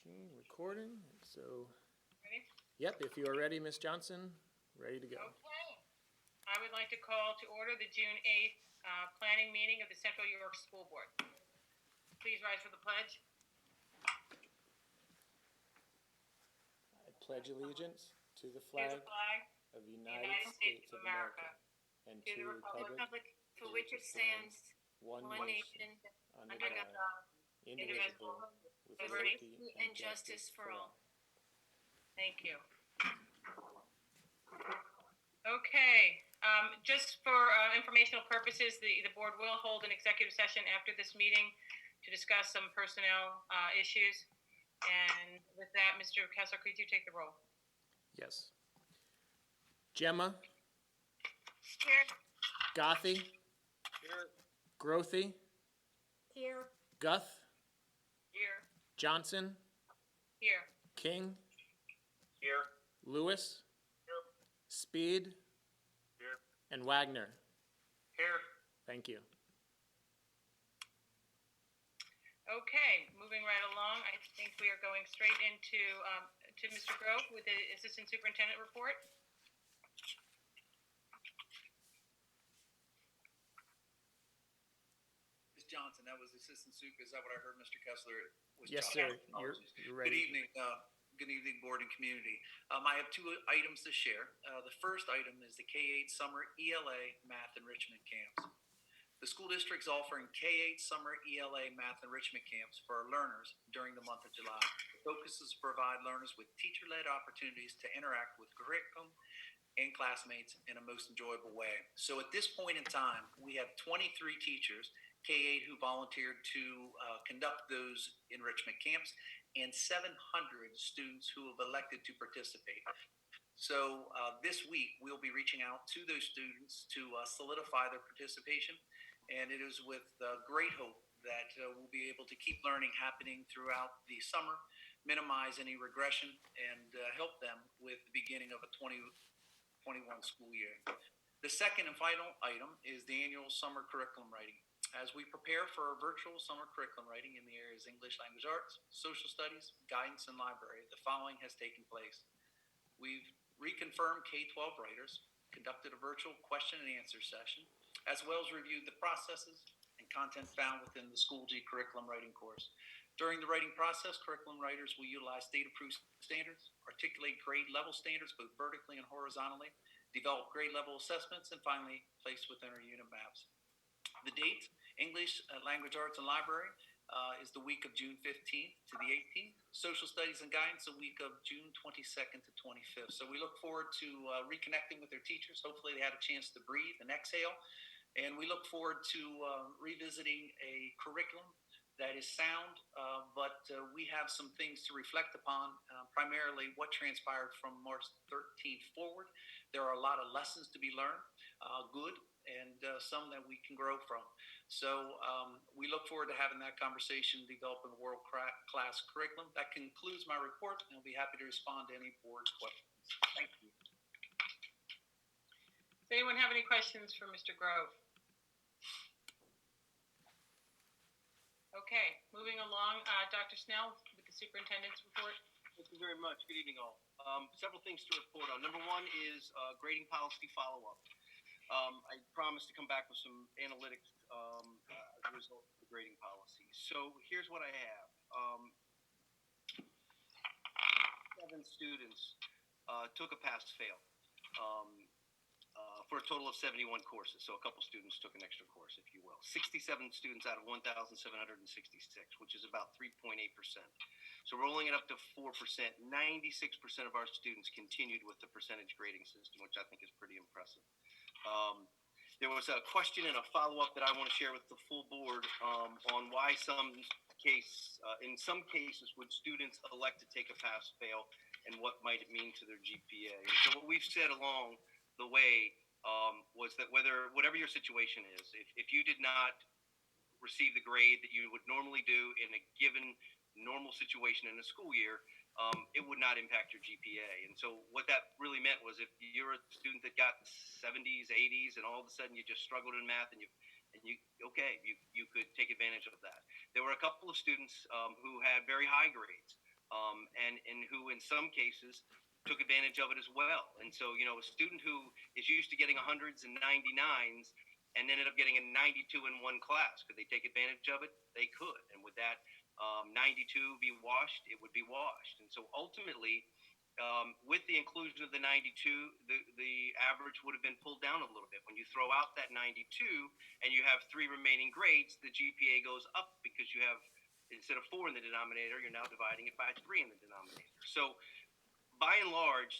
Machine recording, so, Ready? yep, if you are ready, Ms. Johnson, ready to go. Okay. I would like to call to order the June 8th planning meeting of the Central York School Board. Please rise for the pledge. I pledge allegiance to the To flag the flag of the of the United States of America and to the republic for which it stands, one one nation, nation, under under God, God, indivisible, with liberty and justice for all. Thank you. Okay, just for informational purposes, the board will hold an executive session after this meeting to discuss some personnel issues. And with that, Mr. Kessler, could you take the roll? Yes. Gemma, Here. Gothy, Here. Grothy, Here. Guth, Here. Johnson, Here. King, Here. Lewis, Here. Speed, Here. and Wagner. Here. Thank you. Okay, moving right along, I think we are going straight into to Mr. Grove with the Assistant Superintendent report. Ms. Johnson, that was Assistant Soup. Is that what I heard Mr. Kessler was? Yes, talking? sir. Apologies. You're Good ready. evening. Good evening, board and community. I have two items to share. The first item is the K-8 Summer ELA Math Enrichment Camps. The school district is offering K-8 Summer ELA Math Enrichment Camps for our learners during the month of July. The focus is to provide learners with teacher-led opportunities to interact with curriculum and classmates in a most enjoyable way. So at this point in time, we have 23 teachers, K-8, who volunteered to conduct those enrichment camps, and 700 students who have elected to participate. So this week, we'll be reaching out to those students to solidify their participation, and it is with great hope that we'll be able to keep learning happening throughout the summer, minimize any regression, and help them with the beginning of a 2021 school year. The second and final item is the annual summer curriculum writing. As we prepare for our virtual summer curriculum writing in the areas English Language Arts, Social Studies, Guidance, and Library, the following has taken place. We've reconfirmed K-12 writers, conducted a virtual question and answer session, as well as reviewed the processes and content found within the Schoology curriculum writing course. During the writing process, curriculum writers will utilize state-approved standards, articulate grade level standards both vertically and horizontally, develop grade level assessments, and finally place within our unit maps. The date, English, Language Arts, and Library is the week of June 15th to the 18th. Social Studies and Guidance, the week of June 22nd to 25th. So we look forward to reconnecting with their teachers. Hopefully they had a chance to breathe and exhale. And we look forward to revisiting a curriculum that is sound, but we have some things to reflect upon, primarily what transpired from March 13th forward. There are a lot of lessons to be learned, good, and some that we can grow from. So we look forward to having that conversation, developing a world-class curriculum. That concludes my report, and I'll be happy to respond to any board questions. Thank you. Does anyone have any questions for Mr. Grove? Okay, moving along, Dr. Snell with the superintendent's report. Thank you very much. Good evening, all. Several things to report on. Number one is grading policy follow-up. I promised to come back with some analytics as a result of the grading policy. So here's what I have. 7 students took a pass-fail for a total of 71 courses. So a couple students took an extra course, if you will. 67 students out of 1,766, which is about 3.8%. So rolling it up to 4%, 96% of our students continued with the percentage grading system, which I think is pretty impressive. There was a question and a follow-up that I want to share with the full board on why in some cases would students elect to take a pass-fail and what might it mean to their GPA. And so what we've said along the way was that whatever your situation is, if you did not receive the grade that you would normally do in a given normal situation in a school year, it would not impact your GPA. And so what that really meant was if you're a student that got 70s, 80s, and all of a sudden you just struggled in math and you could take advantage of that. There were a couple of students who had very high grades. and who in some cases took advantage of it as well. And so, a student who is used to getting 100s and 99s and ended up getting a 92 in one class, could they take advantage of it? They could. And would that 92 be washed? It would be washed. And so ultimately, with the inclusion of the 92, the average would have been pulled down a little bit. When you throw out that 92 and you have 3 remaining grades, the GPA goes up because you have, instead of 4 in the denominator, you're now dividing it by 3 in the denominator. So by and large,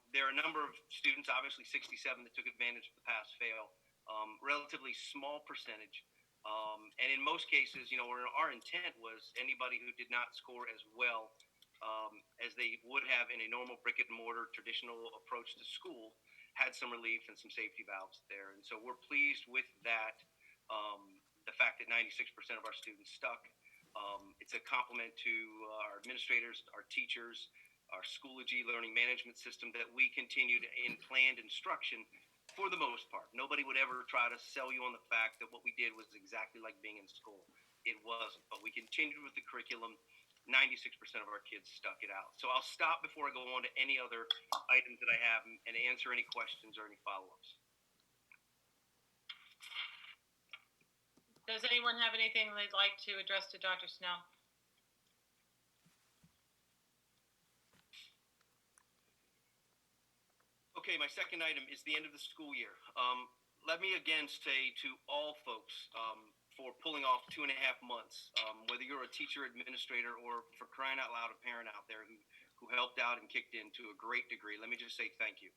there are a number of students, obviously 67 that took advantage of the pass-fail, relatively small percentage. And in most cases, our intent was anybody who did not score as well as they would have in a normal brick and mortar traditional approach to school had some relief and some safety valves there. And so we're pleased with that, the fact that 96% of our students stuck. It's a compliment to our administrators, our teachers, our Schoology learning management system that we continued in planned instruction for the most part. Nobody would ever try to sell you on the fact that what we did was exactly like being in school. It wasn't, but we continued with the curriculum. 96% of our kids stuck it out. So I'll stop before I go on to any other items that I have and answer any questions or any follow-ups. Does anyone have anything they'd like to address to Dr. Snell? Okay, my second item is the end of the school year. Let me again say to all folks for pulling off 2.5 months, whether you're a teacher, administrator, or for crying out loud, a parent out there who helped out and kicked in to a great degree, let me just say thank you.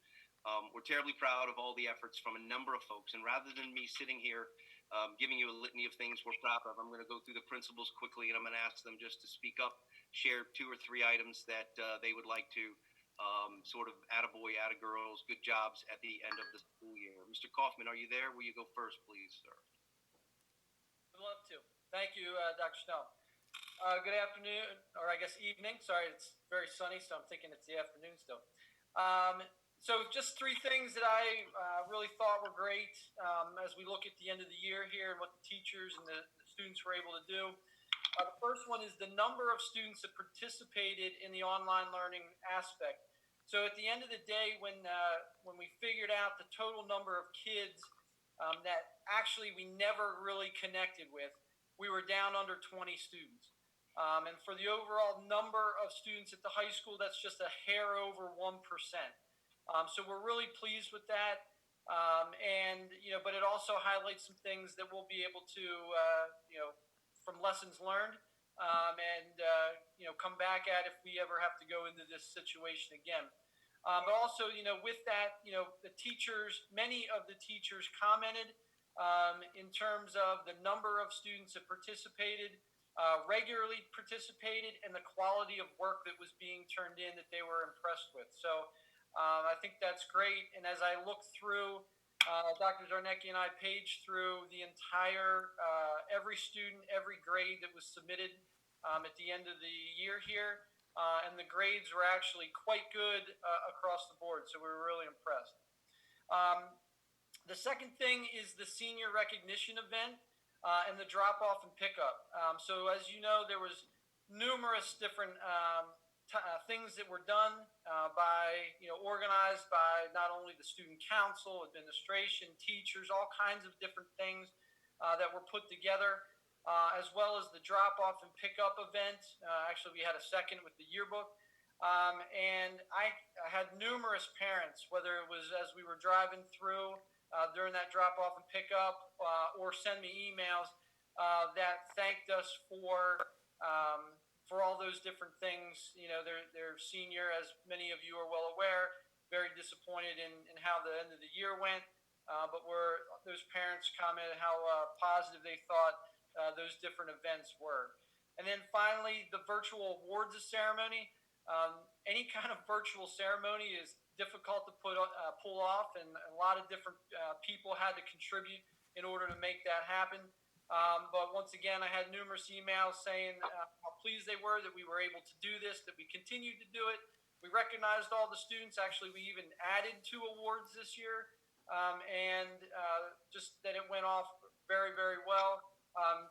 We're terribly proud of all the efforts from a number of folks. And rather than me sitting here giving you a litany of things we're proud of, I'm going to go through the principals quickly, and I'm going to ask them just to speak up, share 2 or 3 items that they would like to sort of attaboy, attagirls, good jobs at the end of the school year. Mr. Kaufman, are you there? Will you go first, please, sir? I'd love to. Thank you, Dr. Snell. Good afternoon, or I guess evening. Sorry, it's very sunny, so I'm thinking it's the afternoon still. So just 3 things that I really thought were great as we look at the end of the year here and what the teachers and the students were able to do. The first one is the number of students that participated in the online learning aspect. So at the end of the day, when we figured out the total number of kids that actually we never really connected with, we were down under 20 students. And for the overall number of students at the high school, that's just a hair over 1%. So we're really pleased with that. But it also highlights some things that we'll be able to, from lessons learned, come back at if we ever have to go into this situation again. But also, with that, the teachers, many of the teachers commented in terms of the number of students that participated, regularly participated, and the quality of work that was being turned in that they were impressed with. So I think that's great. And as I look through, Dr. Zarnecki and I paged through the entire, every student, every grade that was submitted at the end of the year here. And the grades were actually quite good across the board. So we were really impressed. The second thing is the senior recognition event and the drop-off and pickup. So as you know, there was numerous different things that were done organized by not only the student council, administration, teachers, all kinds of different things that were put together, as well as the drop-off and pickup event. Actually, we had a second with the yearbook. And I had numerous parents, whether it was as we were driving through during that drop-off and pickup or send me emails that thanked us for all those different things. They're senior, as many of you are well aware, very disappointed in how the end of the year went. But those parents commented how positive they thought those different events were. And then finally, the virtual awards ceremony. Any kind of virtual ceremony is difficult to pull off, and a lot of different people had to contribute in order to make that happen. But once again, I had numerous emails saying how pleased they were that we were able to do this, that we continued to do it. We recognized all the students. Actually, we even added 2 awards this year, and just that it went off very, very well.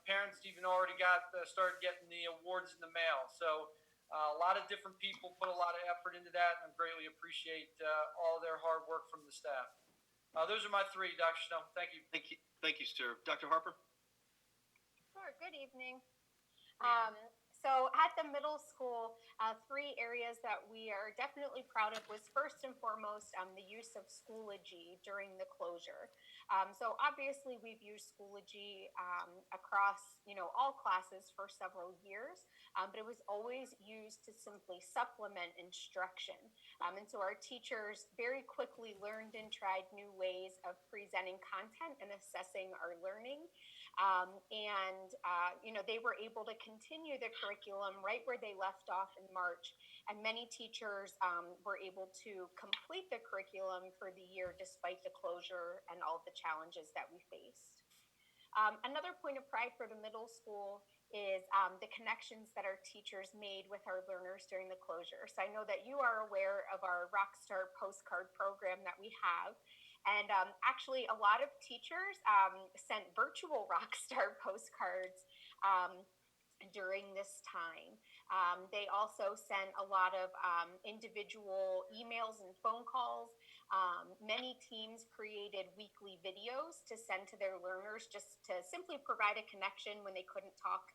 Parents even already started getting the awards in the mail. So A lot of different people put a lot of effort into that, and I greatly appreciate all of their hard work from the staff. Those are my three, Dr. Snow. Thank you. Thank you, sir. Dr. Harper? Sure. Good evening. So at the middle school, three areas that we are definitely proud of was first and foremost the use of Schoology during the closure. So obviously we've used Schoology across all classes for several years, but it was always used to simply supplement instruction. And so our teachers very quickly learned and tried new ways of presenting content and assessing our learning. They were able to continue the curriculum right where they left off in March. And many teachers were able to complete the curriculum for the year despite the closure and all the challenges that we faced. Another point of pride for the middle school is the connections that our teachers made with our learners during the closure. So I know that you are aware of our Rockstar postcard program that we have. And actually, a lot of teachers sent virtual Rockstar postcards during this time. They also sent a lot of individual emails and phone calls. Many teams created weekly videos to send to their learners just to simply provide a connection when they couldn't talk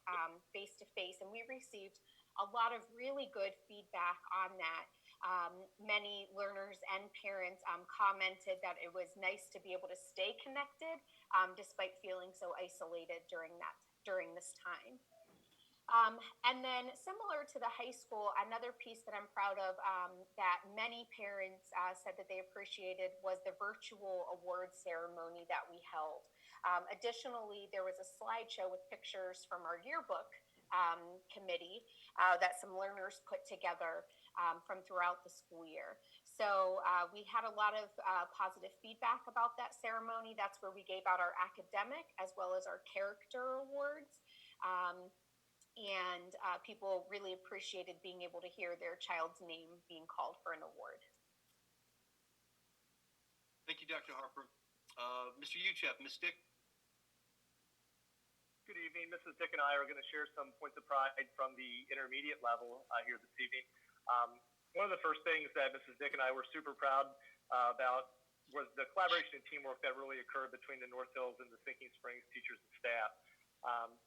face to face. And we received a lot of really good feedback on that. Many learners and parents commented that it was nice to be able to stay connected despite feeling so isolated during this time. And then similar to the high school, another piece that I'm proud of that many parents said that they appreciated was the virtual award ceremony that we held. Additionally, there was a slideshow with pictures from our yearbook committee that some learners put together from throughout the school year. So we had a lot of positive feedback about that ceremony. That's where we gave out our academic as well as our character awards. People really appreciated being able to hear their child's name being called for an award. Thank you, Dr. Harper. Mr. Uchef, Ms. Dick? Good evening. Mrs. Dick and I are going to share some points of pride from the intermediate level here this evening. One of the first things that Mrs. Dick and I were super proud about was the collaboration and teamwork that really occurred between the North Hills and the Sinking Springs teachers and staff.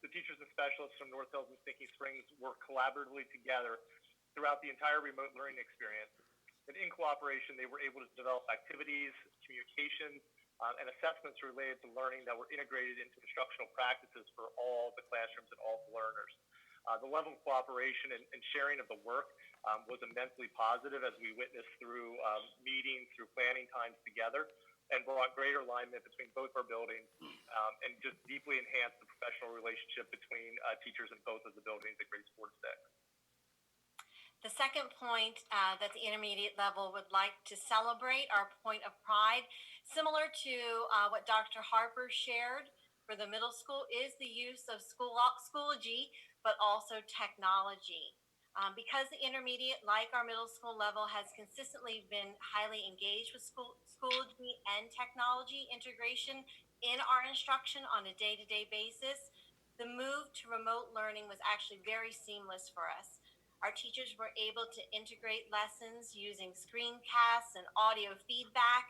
The teachers and specialists from North Hills and Sinking Springs worked collaboratively together throughout the entire remote learning experience. And in cooperation, they were able to develop activities, communication, and assessments related to learning that were integrated into instructional practices for all the classrooms and all the learners. The level of cooperation and sharing of the work was immensely positive as we witnessed through meetings, through planning times together, and brought greater alignment between both our buildings and just deeply enhanced the professional relationship between teachers in both of the buildings at grades 4 to 6. The second point that the intermediate level would like to celebrate, our point of pride, similar to what Dr. Harper shared for the middle school, is the use of Schoology, but also technology. Because the intermediate, like our middle school level, has consistently been highly engaged with Schoology and technology integration in our instruction on a day-to-day basis, the move to remote learning was actually very seamless for us. Our teachers were able to integrate lessons using screencasts and audio feedback,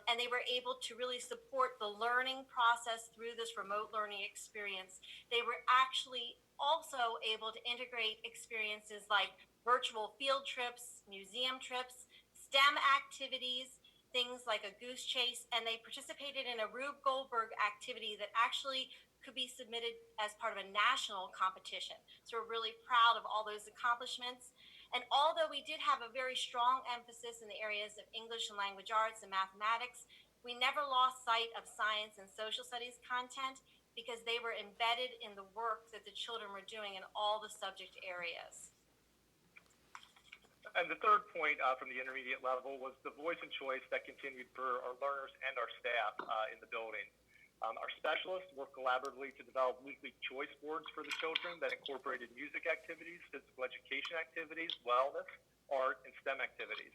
and they were able to really support the learning process through this remote learning experience. They were actually also able to integrate experiences like virtual field trips, museum trips, STEM activities, things like a goose chase, and they participated in a Rube Goldberg activity that actually could be submitted as part of a national competition. So we're really proud of all those accomplishments. And although we did have a very strong emphasis in the areas of English and language arts and mathematics, we never lost sight of science and social studies content because they were embedded in the work that the children were doing in all the subject areas. And the third point from the intermediate level was the voice and choice that continued for our learners and our staff in the building. Our specialists worked collaboratively to develop weekly choice boards for the children that incorporated music activities, physical education activities, wellness, art, and STEM activities.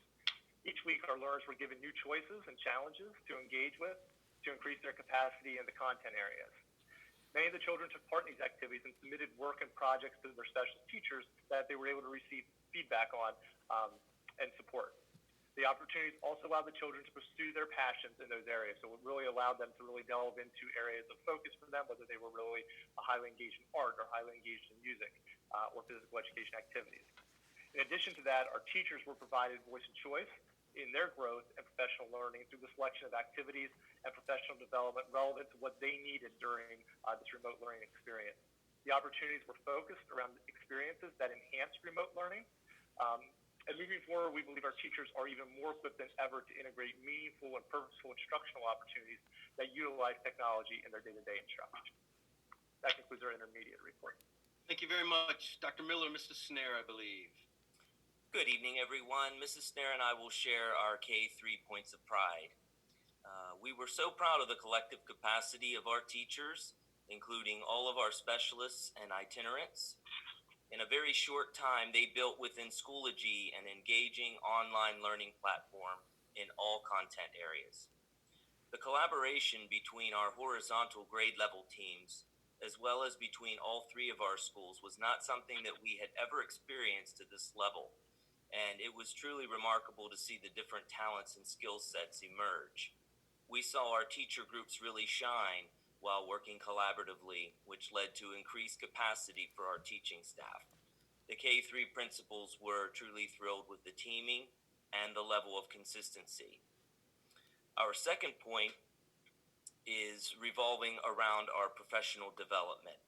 Each week, our learners were given new choices and challenges to engage with to increase their capacity in the content areas. Many of the children took part in these activities and submitted work and projects to their special teachers that they were able to receive feedback on and support. The opportunities also allowed the children to pursue their passions in those areas. So it really allowed them to really delve into areas of focus for them, whether they were really highly engaged in art or highly engaged in music or physical education activities. In addition to that, our teachers were provided voice and choice in their growth and professional learning through the selection of activities and professional development relevant to what they needed during this remote learning experience. The opportunities were focused around experiences that enhanced remote learning. And moving forward, we believe our teachers are even more equipped than ever to integrate meaningful and purposeful instructional opportunities that utilize technology in their day-to-day instruction. That concludes our intermediate report. Thank you very much. Dr. Miller, Mr. Snare, I believe. Good evening, everyone. Mrs. Snare and I will share our K-3 points of pride. We were so proud of the collective capacity of our teachers, including all of our specialists and itinerants. In a very short time, they built within Schoology an engaging online learning platform in all content areas. The collaboration between our horizontal grade level teams, as well as between all three of our schools, was not something that we had ever experienced at this level. And it was truly remarkable to see the different talents and skill sets emerge. We saw our teacher groups really shine while working collaboratively, which led to increased capacity for our teaching staff. The K-3 principals were truly thrilled with the teaming and the level of consistency. Our second point is revolving around our professional development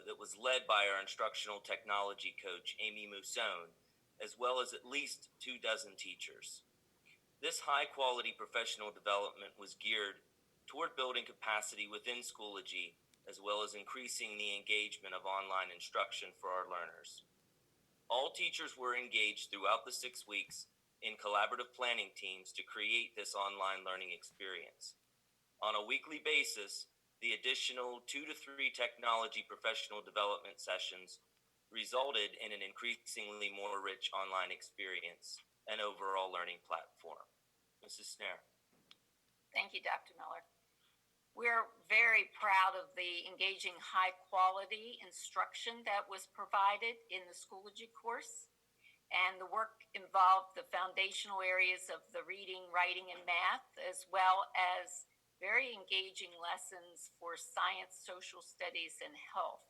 that was led by our instructional technology coach, Amy Mousson, as well as at least 24 teachers. This high-quality professional development was geared toward building capacity within Schoology, as well as increasing the engagement of online instruction for our learners. All teachers were engaged throughout the 6 weeks in collaborative planning teams to create this online learning experience. On a weekly basis, the additional 2 to 3 technology professional development sessions resulted in an increasingly more rich online experience and overall learning platform. Mrs. Snare. Thank you, Dr. Miller. We're very proud of the engaging high-quality instruction that was provided in the Schoology course. And the work involved the foundational areas of the reading, writing, and math, as well as very engaging lessons for science, social studies, and health.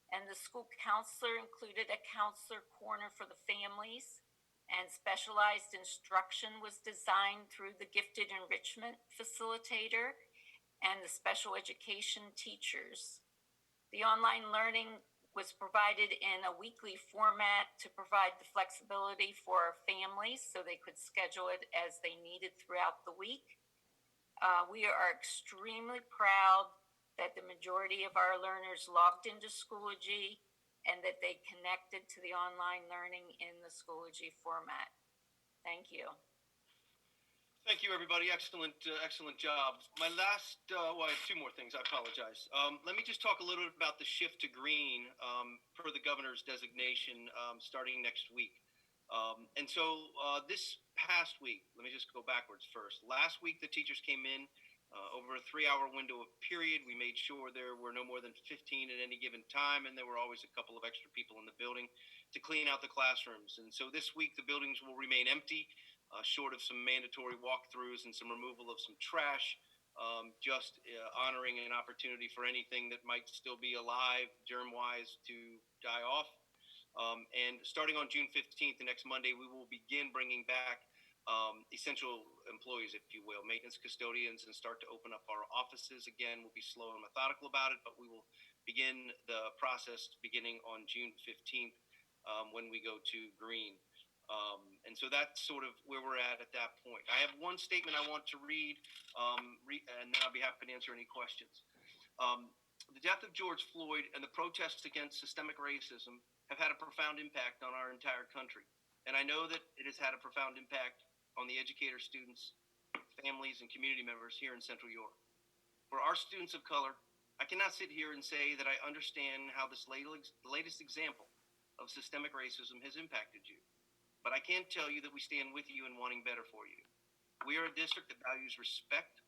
And the school counselor included a counselor corner for the families, and specialized instruction was designed through the gifted enrichment facilitator and the special education teachers. The online learning was provided in a weekly format to provide the flexibility for our families so they could schedule it as they needed throughout the week. We are extremely proud that the majority of our learners logged into Schoology and that they connected to the online learning in the Schoology format. Thank you. Thank you, everybody. Excellent job. My last, well, I have 2 more things. I apologize. Let me just talk a little bit about the shift to green per the governor's designation starting next week. And so this past week, let me just go backwards first. Last week, the teachers came in over a 3-hour window of period. We made sure there were no more than 15 at any given time, and there were always a couple of extra people in the building to clean out the classrooms. And so this week, the buildings will remain empty, short of some mandatory walkthroughs and some removal of some trash, just honoring an opportunity for anything that might still be alive, germ-wise, to die off. And starting on June 15th, the next Monday, we will begin bringing back essential employees, if you will, maintenance custodians, and start to open up our offices again. We'll be slow and methodical about it, but we will begin the process beginning on June 15th when we go to green. And so that's sort of where we're at that point. I have one statement I want to read, and then I'll be happy to answer any questions. The death of George Floyd and the protests against systemic racism have had a profound impact on our entire country. And I know that it has had a profound impact on the educators, students, families, and community members here in Central York. For our students of color, I cannot sit here and say that I understand how this latest example of systemic racism has impacted you. But I can tell you that we stand with you in wanting better for you. We are a district that values respect,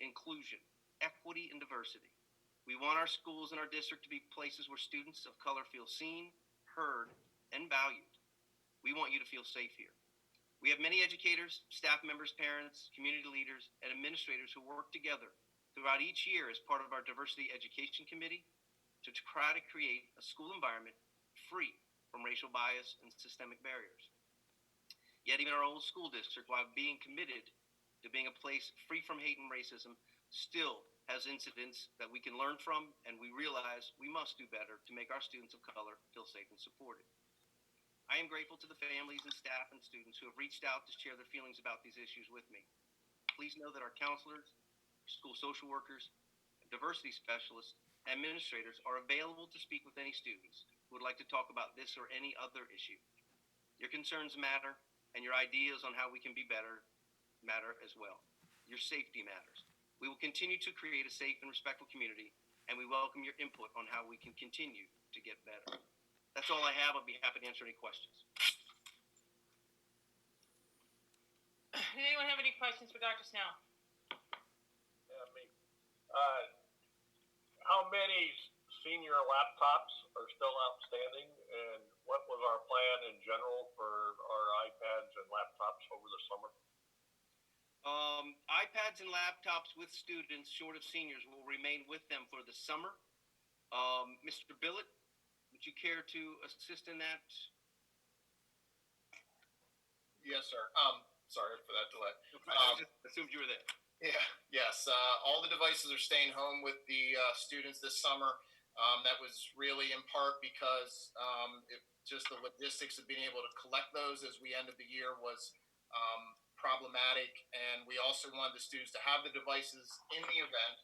inclusion, equity, and diversity. We want our schools and our district to be places where students of color feel seen, heard, and valued. We want you to feel safe here. We have many educators, staff members, parents, community leaders, and administrators who work together throughout each year as part of our Diversity Education Committee to try to create a school environment free from racial bias and systemic barriers. Yet even our old school district, while being committed to being a place free from hate and racism, still has incidents that we can learn from, and we realize we must do better to make our students of color feel safe and supported. I am grateful to the families and staff and students who have reached out to share their feelings about these issues with me. Please know that our counselors, school social workers, diversity specialists, and administrators are available to speak with any students who would like to talk about this or any other issue. Your concerns matter, and your ideas on how we can be better matter as well. Your safety matters. We will continue to create a safe and respectful community, and we welcome your input on how we can continue to get better. That's all I have. I'll be happy to answer any questions. Does anyone have any questions for Dr. Snell? Yeah, me. How many senior laptops are still outstanding, and what was our plan in general for our iPads and laptops over the summer? iPads and laptops with students short of seniors will remain with them for the summer. Mr. Billett, would you care to assist in that? Yes, sir. Sorry for that delay. I just assumed you were there. Yeah, yes. All the devices are staying home with the students this summer. That was really in part because just the logistics of being able to collect those as we ended the year was problematic. And we also wanted the students to have the devices in the event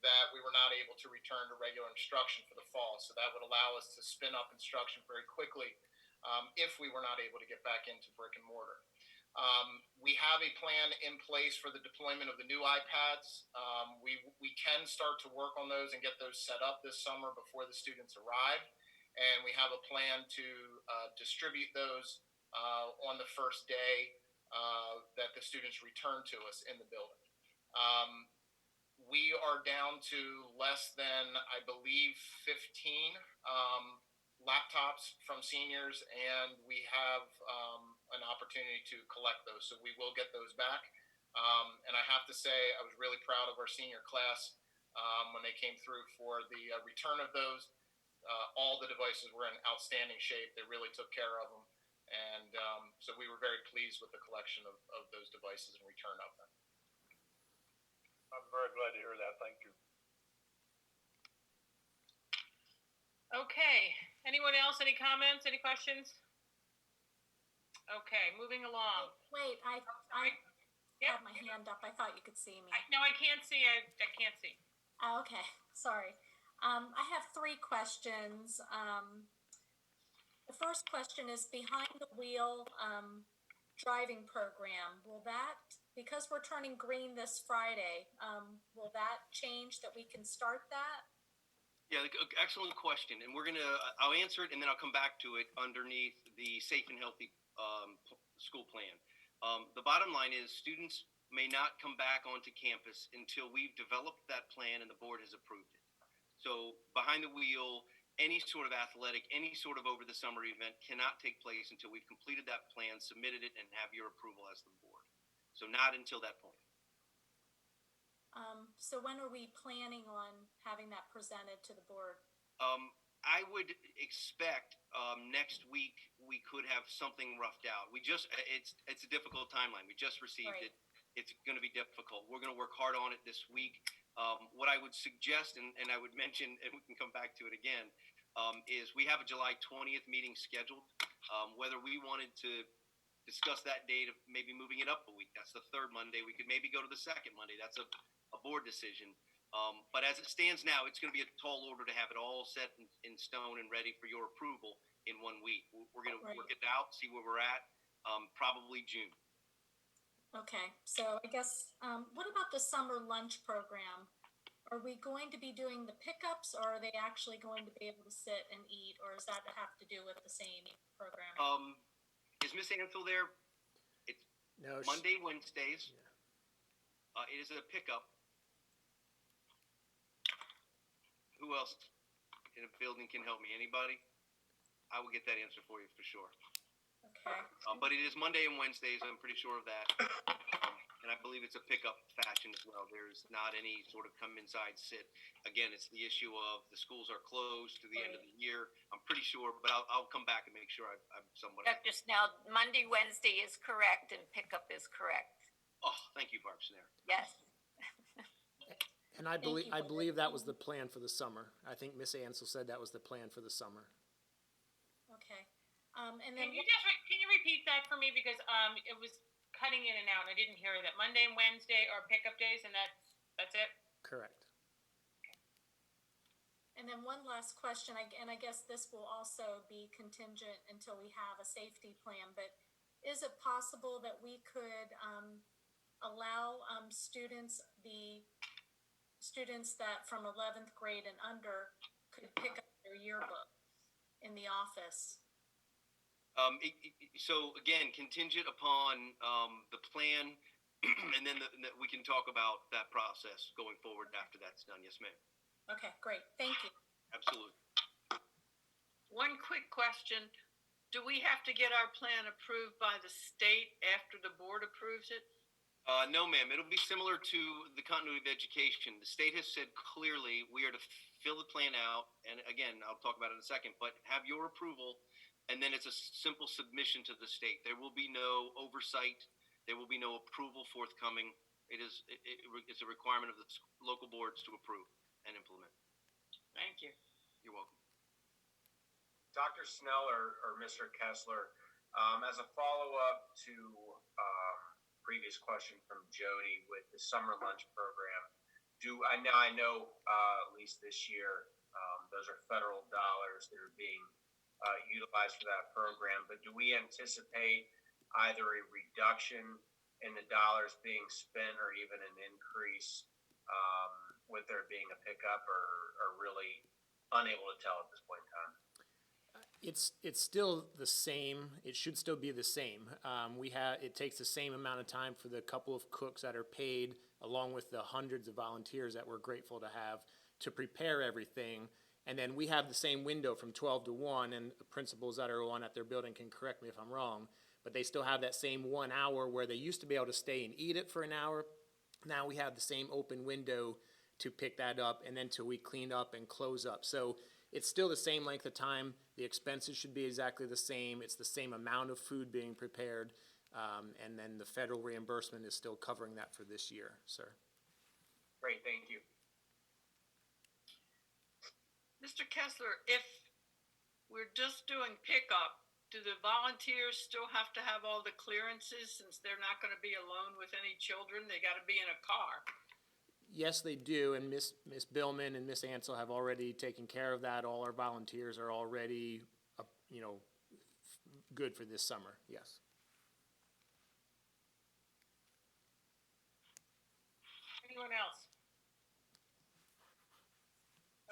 that we were not able to return to regular instruction for the fall. So that would allow us to spin up instruction very quickly if we were not able to get back into brick and mortar. We have a plan in place for the deployment of the new iPads. We can start to work on those and get those set up this summer before the students arrive. And we have a plan to distribute those on the first day that the students return to us in the building. We are down to less than, I believe, 15 laptops from seniors, and we have an opportunity to collect those. So we will get those back. And I have to say, I was really proud of our senior class when they came through for the return of those. All the devices were in outstanding shape. They really took care of them. And so we were very pleased with the collection of those devices and return of them. I'm very glad to hear that. Thank you. Okay. Anyone else? Any comments? Any questions? Okay, moving along. Wait, I Yep. have my hand up. I thought you could see me. No, I can't see. I can't see. Oh, okay, sorry. I have 3 questions. The first question is behind the wheel driving program. Will that, because we're turning green this Friday, will that change that we can start that? Yeah, excellent question. And I'll answer it and then I'll come back to it underneath the safe and healthy school plan. The bottom line is students may not come back onto campus until we've developed that plan and the board has approved it. So behind the wheel, any sort of athletic, any sort of over the summer event cannot take place until we've completed that plan, submitted it, and have your approval as the board. So not until that point. So when are we planning on having that presented to the board? I would expect next week we could have something roughed out. It's a difficult timeline. We just received it. It's going to be difficult. We're going to work hard on it this week. What I would suggest, and I would mention, and we can come back to it again, is we have a July 20th meeting scheduled. Whether we wanted to discuss that date of maybe moving it up a week, that's the third Monday. We could maybe go to the second Monday. That's a board decision. But as it stands now, it's going to be a tall order to have it all set in stone and ready for your approval in 1 week. We're going to work it out, see where we're at, probably June. Okay, so I guess, what about the summer lunch program? Are we going to be doing the pickups, or are they actually going to be able to sit and eat, or does that have to do with the same programming? Is Miss Ansel there? It's No, Monday, Wednesdays. It is a pickup. Who else in a building can help me? Anybody? I will get that answer for you for sure. Okay. But it is Monday and Wednesdays. I'm pretty sure of that. And I believe it's a pickup fashion as well. There's not any sort of come inside, sit. Again, it's the issue of the schools are closed to the end of the year. I'm pretty sure, but I'll come back and make sure I'm somewhat. Dr. Snell, Monday, Wednesday is correct and pickup is correct. Oh, thank you, Barb Snare. Yes. And I believe that was the plan for the summer. I think Miss Ansel said that was the plan for the summer. Okay. And then Can you repeat that for me, because it was cutting in and out and I didn't hear that. Monday and Wednesday are pickup days, and that's it? Correct. And then one last question, and I guess this will also be contingent until we have a safety plan, but is it possible that we could allow students that from 11th grade and under could pick up their yearbook in the office? So again, contingent upon the plan, and then we can talk about that process going forward after that's done. Yes, ma'am. Okay, great. Thank you. Absolutely. One quick question. Do we have to get our plan approved by the state after the board approves it? No, ma'am. It'll be similar to the continuity of education. The state has said clearly we are to fill the plan out, and again, I'll talk about it in a second, but have your approval, and then it's a simple submission to the state. There will be no oversight. There will be no approval forthcoming. It's a requirement of the local boards to approve and implement. Thank you. You're welcome. Dr. Snell or Mr. Kessler, as a follow-up to previous question from Jody with the summer lunch program, I know at least this year those are federal dollars that are being utilized for that program, but do we anticipate either a reduction in the dollars being spent or even an increase with there being a pickup, or really unable to tell at this point in time? It's still the same. It should still be the same. It takes the same amount of time for the couple of cooks that are paid, along with the hundreds of volunteers that we're grateful to have, to prepare everything. And then we have the same window from 12 to 1, and the principals that are on at their building can correct me if I'm wrong, but they still have that same 1 hour where they used to be able to stay and eat it for an hour. Now we have the same open window to pick that up, and then till we clean up and close up. So it's still the same length of time. The expenses should be exactly the same. It's the same amount of food being prepared, and then the federal reimbursement is still covering that for this year, sir. Great, thank you. Mr. Kessler, if we're just doing pickup, do the volunteers still have to have all the clearances since they're not going to be alone with any children? They got to be in a car. Yes, they do, and Miss Billman and Miss Ansel have already taken care of that. All our volunteers are already, good for this summer, yes. Anyone else?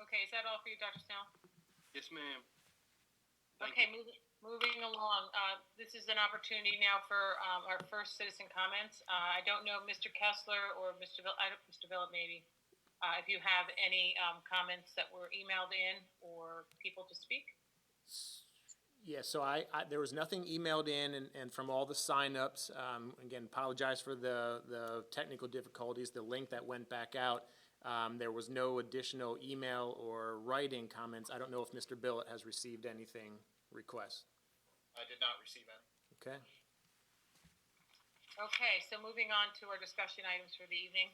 Okay, is that all for you, Dr. Snell? Yes, ma'am. Okay, moving along. This is an opportunity now for our first citizen comments. I don't know, Mr. Kessler or Mr. Villett maybe, if you have any comments that were emailed in or people to speak. Yeah, so there was nothing emailed in, and from all the signups, again, apologize for the technical difficulties, the link that went back out. There was no additional email or writing comments. I don't know if Mr. Billett has received anything request. I did not receive any. Okay. Okay, so moving on to our discussion items for the evening.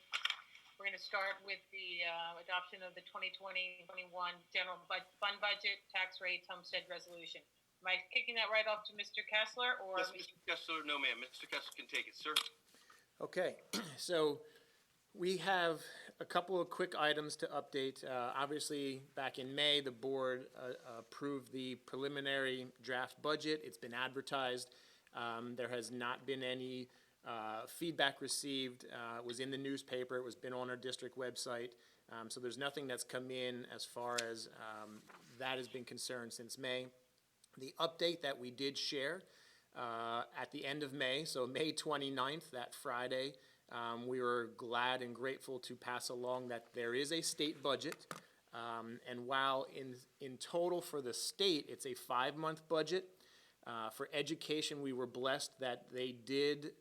We're going to start with the adoption of the 2020-21 general fund budget, tax rates, homestead resolution. Am I kicking that right off to Mr. Kessler? Or yes, Mr. Kessler, no ma'am. Mr. Kessler can take it, sir. Okay, so we have a couple of quick items to update. Obviously, back in May, the board approved the preliminary draft budget. It's been advertised. There has not been any feedback received. It was in the newspaper. It was been on our district website. So there's nothing that's come in as far as that has been concerned since May. The update that we did share at the end of May, so May 29th, that Friday, we were glad and grateful to pass along that there is a state budget. And while in total for the state, it's a 5-month budget, for education, we were blessed that they did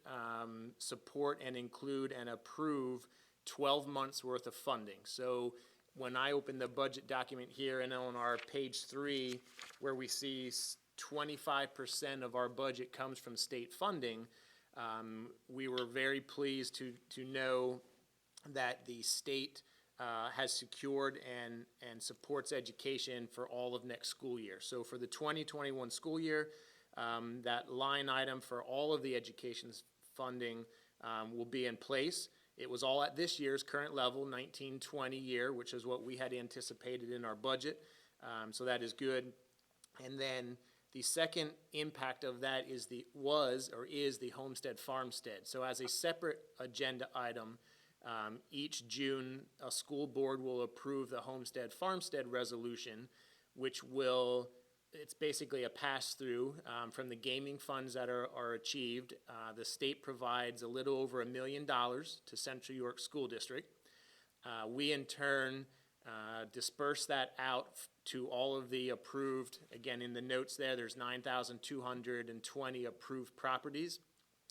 support and include and approve 12 months worth of funding. So when I open the budget document here and on our page 3, where we see 25% of our budget comes from state funding, we were very pleased to know that the state has secured and supports education for all of next school year. So for the 2021 school year, that line item for all of the education funding will be in place. It was all at this year's current level, 1920 year, which is what we had anticipated in our budget. So that is good. And then the second impact of that is the homestead farmstead. So as a separate agenda item, each June, a school board will approve the homestead farmstead resolution, which will, it's basically a pass-through from the gaming funds that are achieved. The state provides a little over $1 million to Central York School District. We in turn disperse that out to all of the approved, again in the notes there's 9,220 approved properties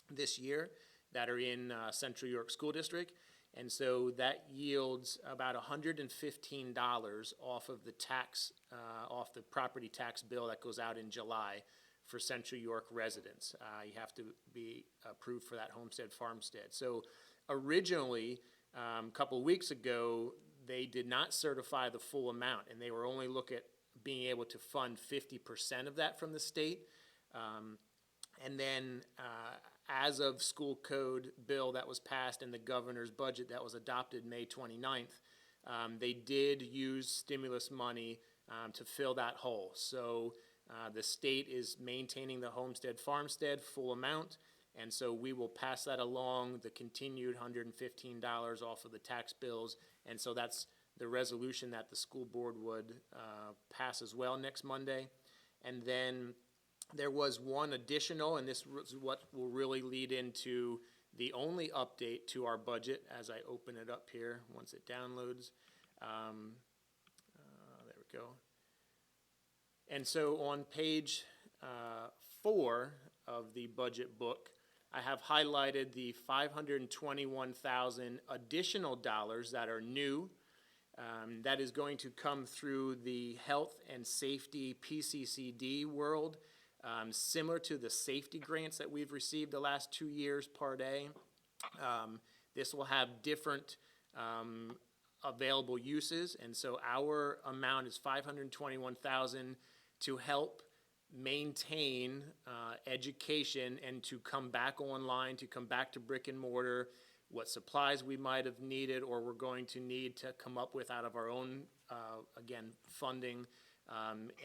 this year that are in Central York School District. And so that yields about $115 off of the tax, off the property tax bill that goes out in July for Central York residents. You have to be approved for that homestead farmstead. So originally, a couple of weeks ago, they did not certify the full amount, and they were only looking at being able to fund 50% of that from the state. And then as of school code bill that was passed and the governor's budget that was adopted May 29th, they did use stimulus money to fill that hole. So the state is maintaining the homestead farmstead full amount, and so we will pass that along, the continued $115 off of the tax bills, and so that's the resolution that the school board would pass as well next Monday. And then there was one additional, and this is what will really lead into the only update to our budget as I open it up here once it downloads. There we go. And so on page 4 of the budget book, I have highlighted the $521,000 additional dollars that are new. That is going to come through the health and safety PCCD world. Similar to the safety grants that we've received the last 2 years, Part A. This will have different available uses, and so our amount is $521,000 to help maintain education and to come back online, to come back to brick and mortar, what supplies we might have needed or we're going to need to come up with out of our own, again, funding.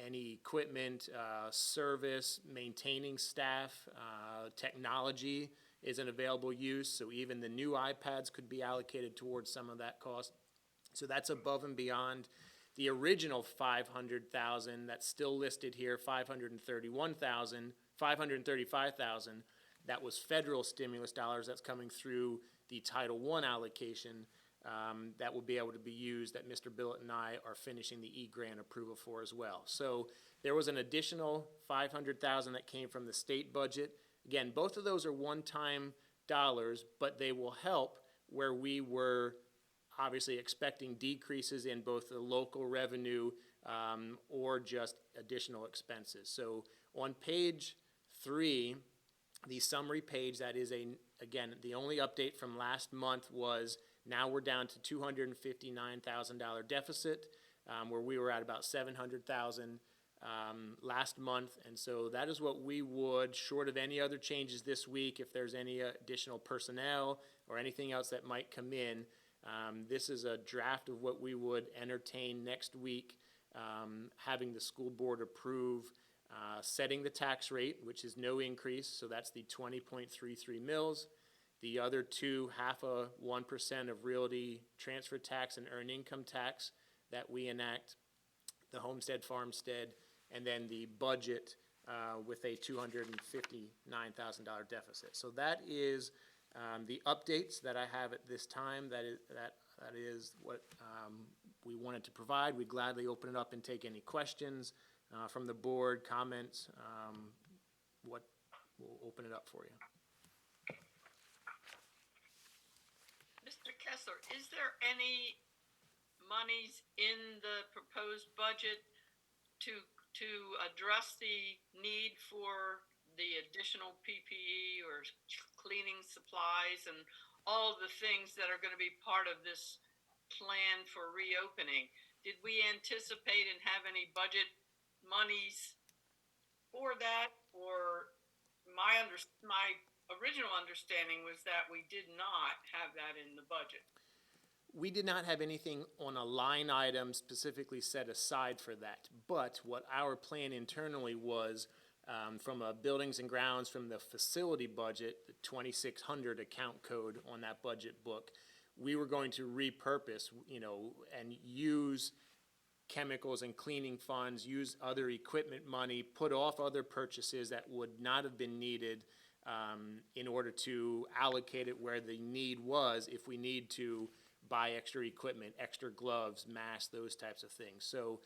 Any equipment, service, maintaining staff, technology is an available use. So even the new iPads could be allocated towards some of that cost. So that's above and beyond the original $500,000 that's still listed here, $535,000. That was federal stimulus dollars that's coming through the Title I allocation. That will be able to be used, that Mr. Billett and I are finishing the E-grant approval for as well. So there was an additional $500,000 that came from the state budget. Again, both of those are one-time dollars, but they will help where we were obviously expecting decreases in both the local revenue or just additional expenses. So on page 3, the summary page, that is again, the only update from last month was now we're down to $259,000 deficit, where we were at about $700,000 last month. And so that is what we would, short of any other changes this week, if there's any additional personnel or anything else that might come in, this is a draft of what we would entertain next week, having the school board approve setting the tax rate, which is no increase, so that's the 20.33 mils. The other two, 0.5% of realty transfer tax and earned income tax that we enact, the homestead farmstead, and then the budget with a $259,000 deficit. So that is the updates that I have at this time. That is what we wanted to provide. We'd gladly open it up and take any questions from the board, comments. We'll open it up for you. Mr. Kessler, is there any monies in the proposed budget to address the need for the additional PPE or cleaning supplies and all the things that are going to be part of this plan for reopening? Did we anticipate and have any budget monies for that? Or my original understanding was that we did not have that in the budget. We did not have anything on a line item specifically set aside for that. But what our plan internally was, from a buildings and grounds, from the facility budget, the 2600 account code on that budget book, we were going to repurpose, and use chemicals and cleaning funds, use other equipment money, put off other purchases that would not have been needed, in order to allocate it where the need was, if we need to buy extra equipment, extra gloves, masks, those types of things. So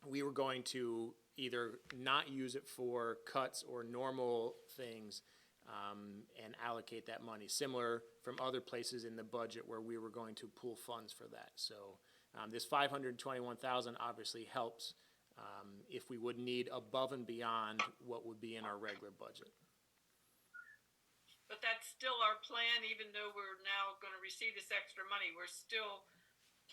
we were going to either not use it for cuts or normal things, and allocate that money, similar from other places in the budget where we were going to pool funds for that. So this $521,000 obviously helps if we would need above and beyond what would be in our regular budget. But that's still our plan, even though we're now going to receive this extra money. We're still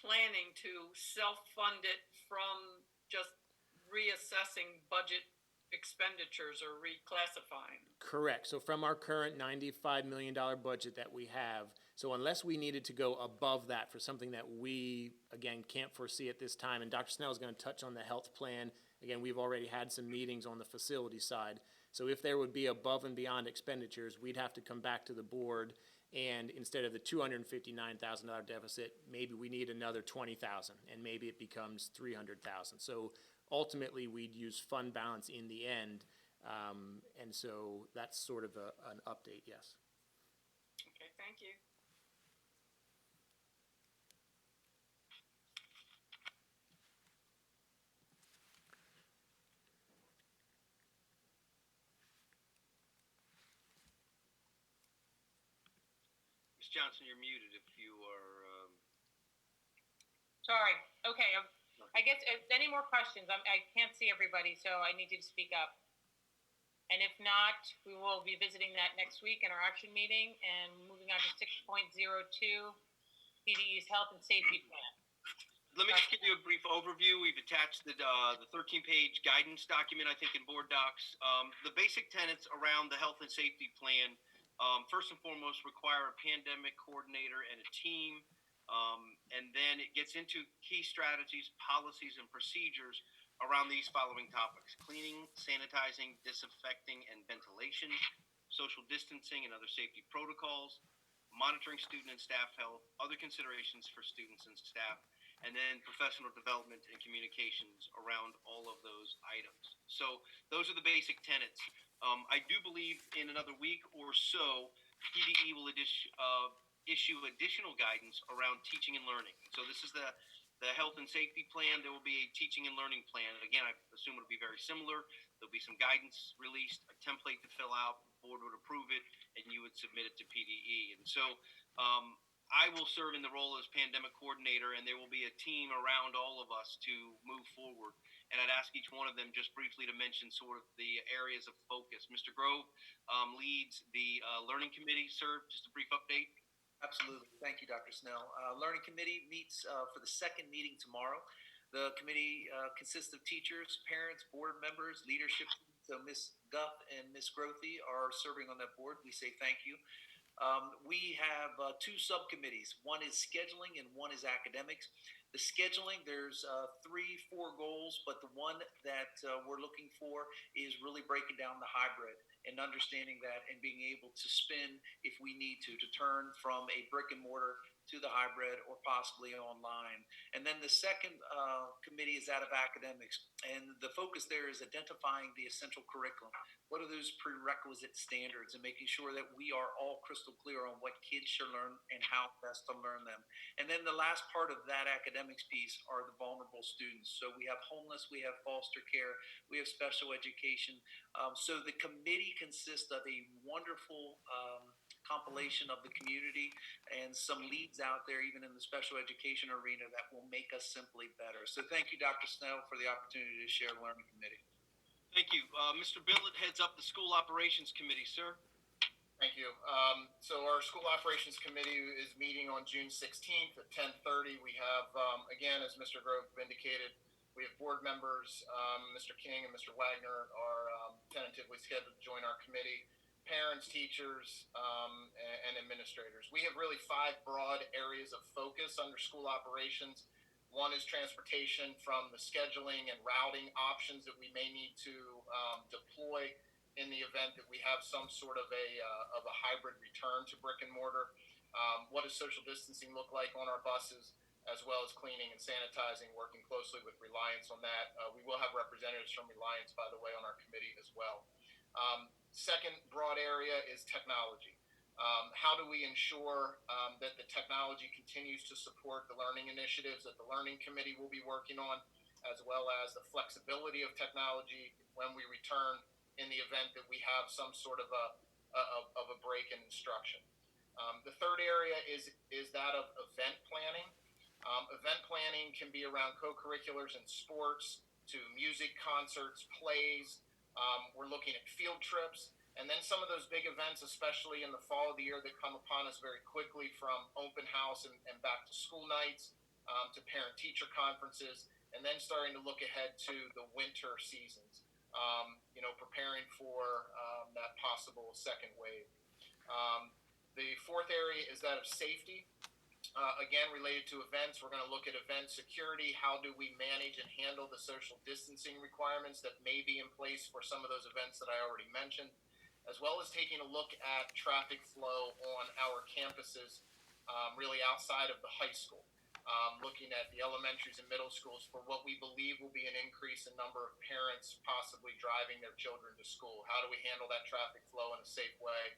planning to self-fund it from just reassessing budget expenditures or reclassifying. Correct. So from our current $95 million budget that we have, so unless we needed to go above that for something that we, again, can't foresee at this time, and Dr. Snell is going to touch on the health plan. Again, we've already had some meetings on the facility side. So if there would be above and beyond expenditures, we'd have to come back to the board, and instead of the $259,000 deficit, maybe we need another $20,000, and maybe it becomes $300,000. So ultimately, we'd use fund balance in the end, and so that's sort of an update, yes. Okay, thank you. Johnson, you're muted if you are. Sorry. Okay. I guess any more questions? I can't see everybody, so I need you to speak up. And if not, we will be visiting that next week in our action meeting and moving on to 6.02, PDE's health and safety plan. Let me just give you a brief overview. We've attached the 13-page guidance document, I think, in board docs. The basic tenets around the health and safety plan, first and foremost, require a pandemic coordinator and a team. And then it gets into key strategies, policies, and procedures around these following topics: cleaning, sanitizing, disinfecting, and ventilation, social distancing and other safety protocols, monitoring student and staff health, other considerations for students and staff, and then professional development and communications around all of those items. So those are the basic tenets. I do believe in another week or so, PDE will issue additional guidance around teaching and learning. So this is the health and safety plan. There will be a teaching and learning plan. Again, I assume it'll be very similar. There'll be some guidance released, a template to fill out, the board would approve it, and you would submit it to PDE. And so I will serve in the role as pandemic coordinator, and there will be a team around all of us to move forward. And I'd ask each one of them just briefly to mention sort of the areas of focus. Mr. Grove leads the learning committee. Sir, just a brief update. Absolutely. Thank you, Dr. Snell. Learning committee meets for the second meeting tomorrow. The committee consists of teachers, parents, board members, leadership. So Ms. Guth and Ms. Grothy are serving on that board. We say thank you. We have two subcommittees. One is scheduling and one is academics. The scheduling, there's 3-4 goals, but the one that we're looking for is really breaking down the hybrid and understanding that and being able to spin if we need to turn from a brick and mortar to the hybrid or possibly online. And then the second committee is that of academics. And the focus there is identifying the essential curriculum. What are those prerequisite standards and making sure that we are all crystal clear on what kids should learn and how best to learn them. And then the last part of that academics piece are the vulnerable students. So we have homeless, we have foster care, we have special education. So the committee consists of a wonderful compilation of the community and some leads out there, even in the special education arena, that will make us simply better. So thank you, Dr. Snell, for the opportunity to share Learning Committee. Thank you. Mr. Billett heads up the School Operations Committee, sir. Thank you. So our School Operations Committee is meeting on June 16th at 10:30. We have, again, as Mr. Grove indicated, we have board members. Mr. King and Mr. Wagner are tentatively scheduled to join our committee. Parents, teachers, and administrators. We have really 5 broad areas of focus under school operations. One is transportation, from the scheduling and routing options that we may need to deploy in the event that we have some sort of a hybrid return to brick and mortar. What does social distancing look like on our buses, as well as cleaning and sanitizing, working closely with Reliance on that. We will have representatives from Reliance, by the way, on our committee as well. Second broad area is technology. How do we ensure that the technology continues to support the learning initiatives that the Learning Committee will be working on, as well as the flexibility of technology when we return in the event that we have some sort of a break in instruction. The third area is that of event planning. Event planning can be around co-curriculars and sports, to music concerts, plays. We're looking at field trips, and then some of those big events, especially in the fall of the year, that come upon us very quickly, from open house and back to school nights, to parent-teacher conferences, and then starting to look ahead to the winter seasons, preparing for that possible second wave. The fourth area is that of safety. Again, related to events, we're going to look at event security. How do we manage and handle the social distancing requirements that may be in place for some of those events that I already mentioned, as well as taking a look at traffic flow on our campuses, really outside of the high school, looking at the elementaries and middle schools for what we believe will be an increase in number of parents possibly driving their children to school. How do we handle that traffic flow in a safe way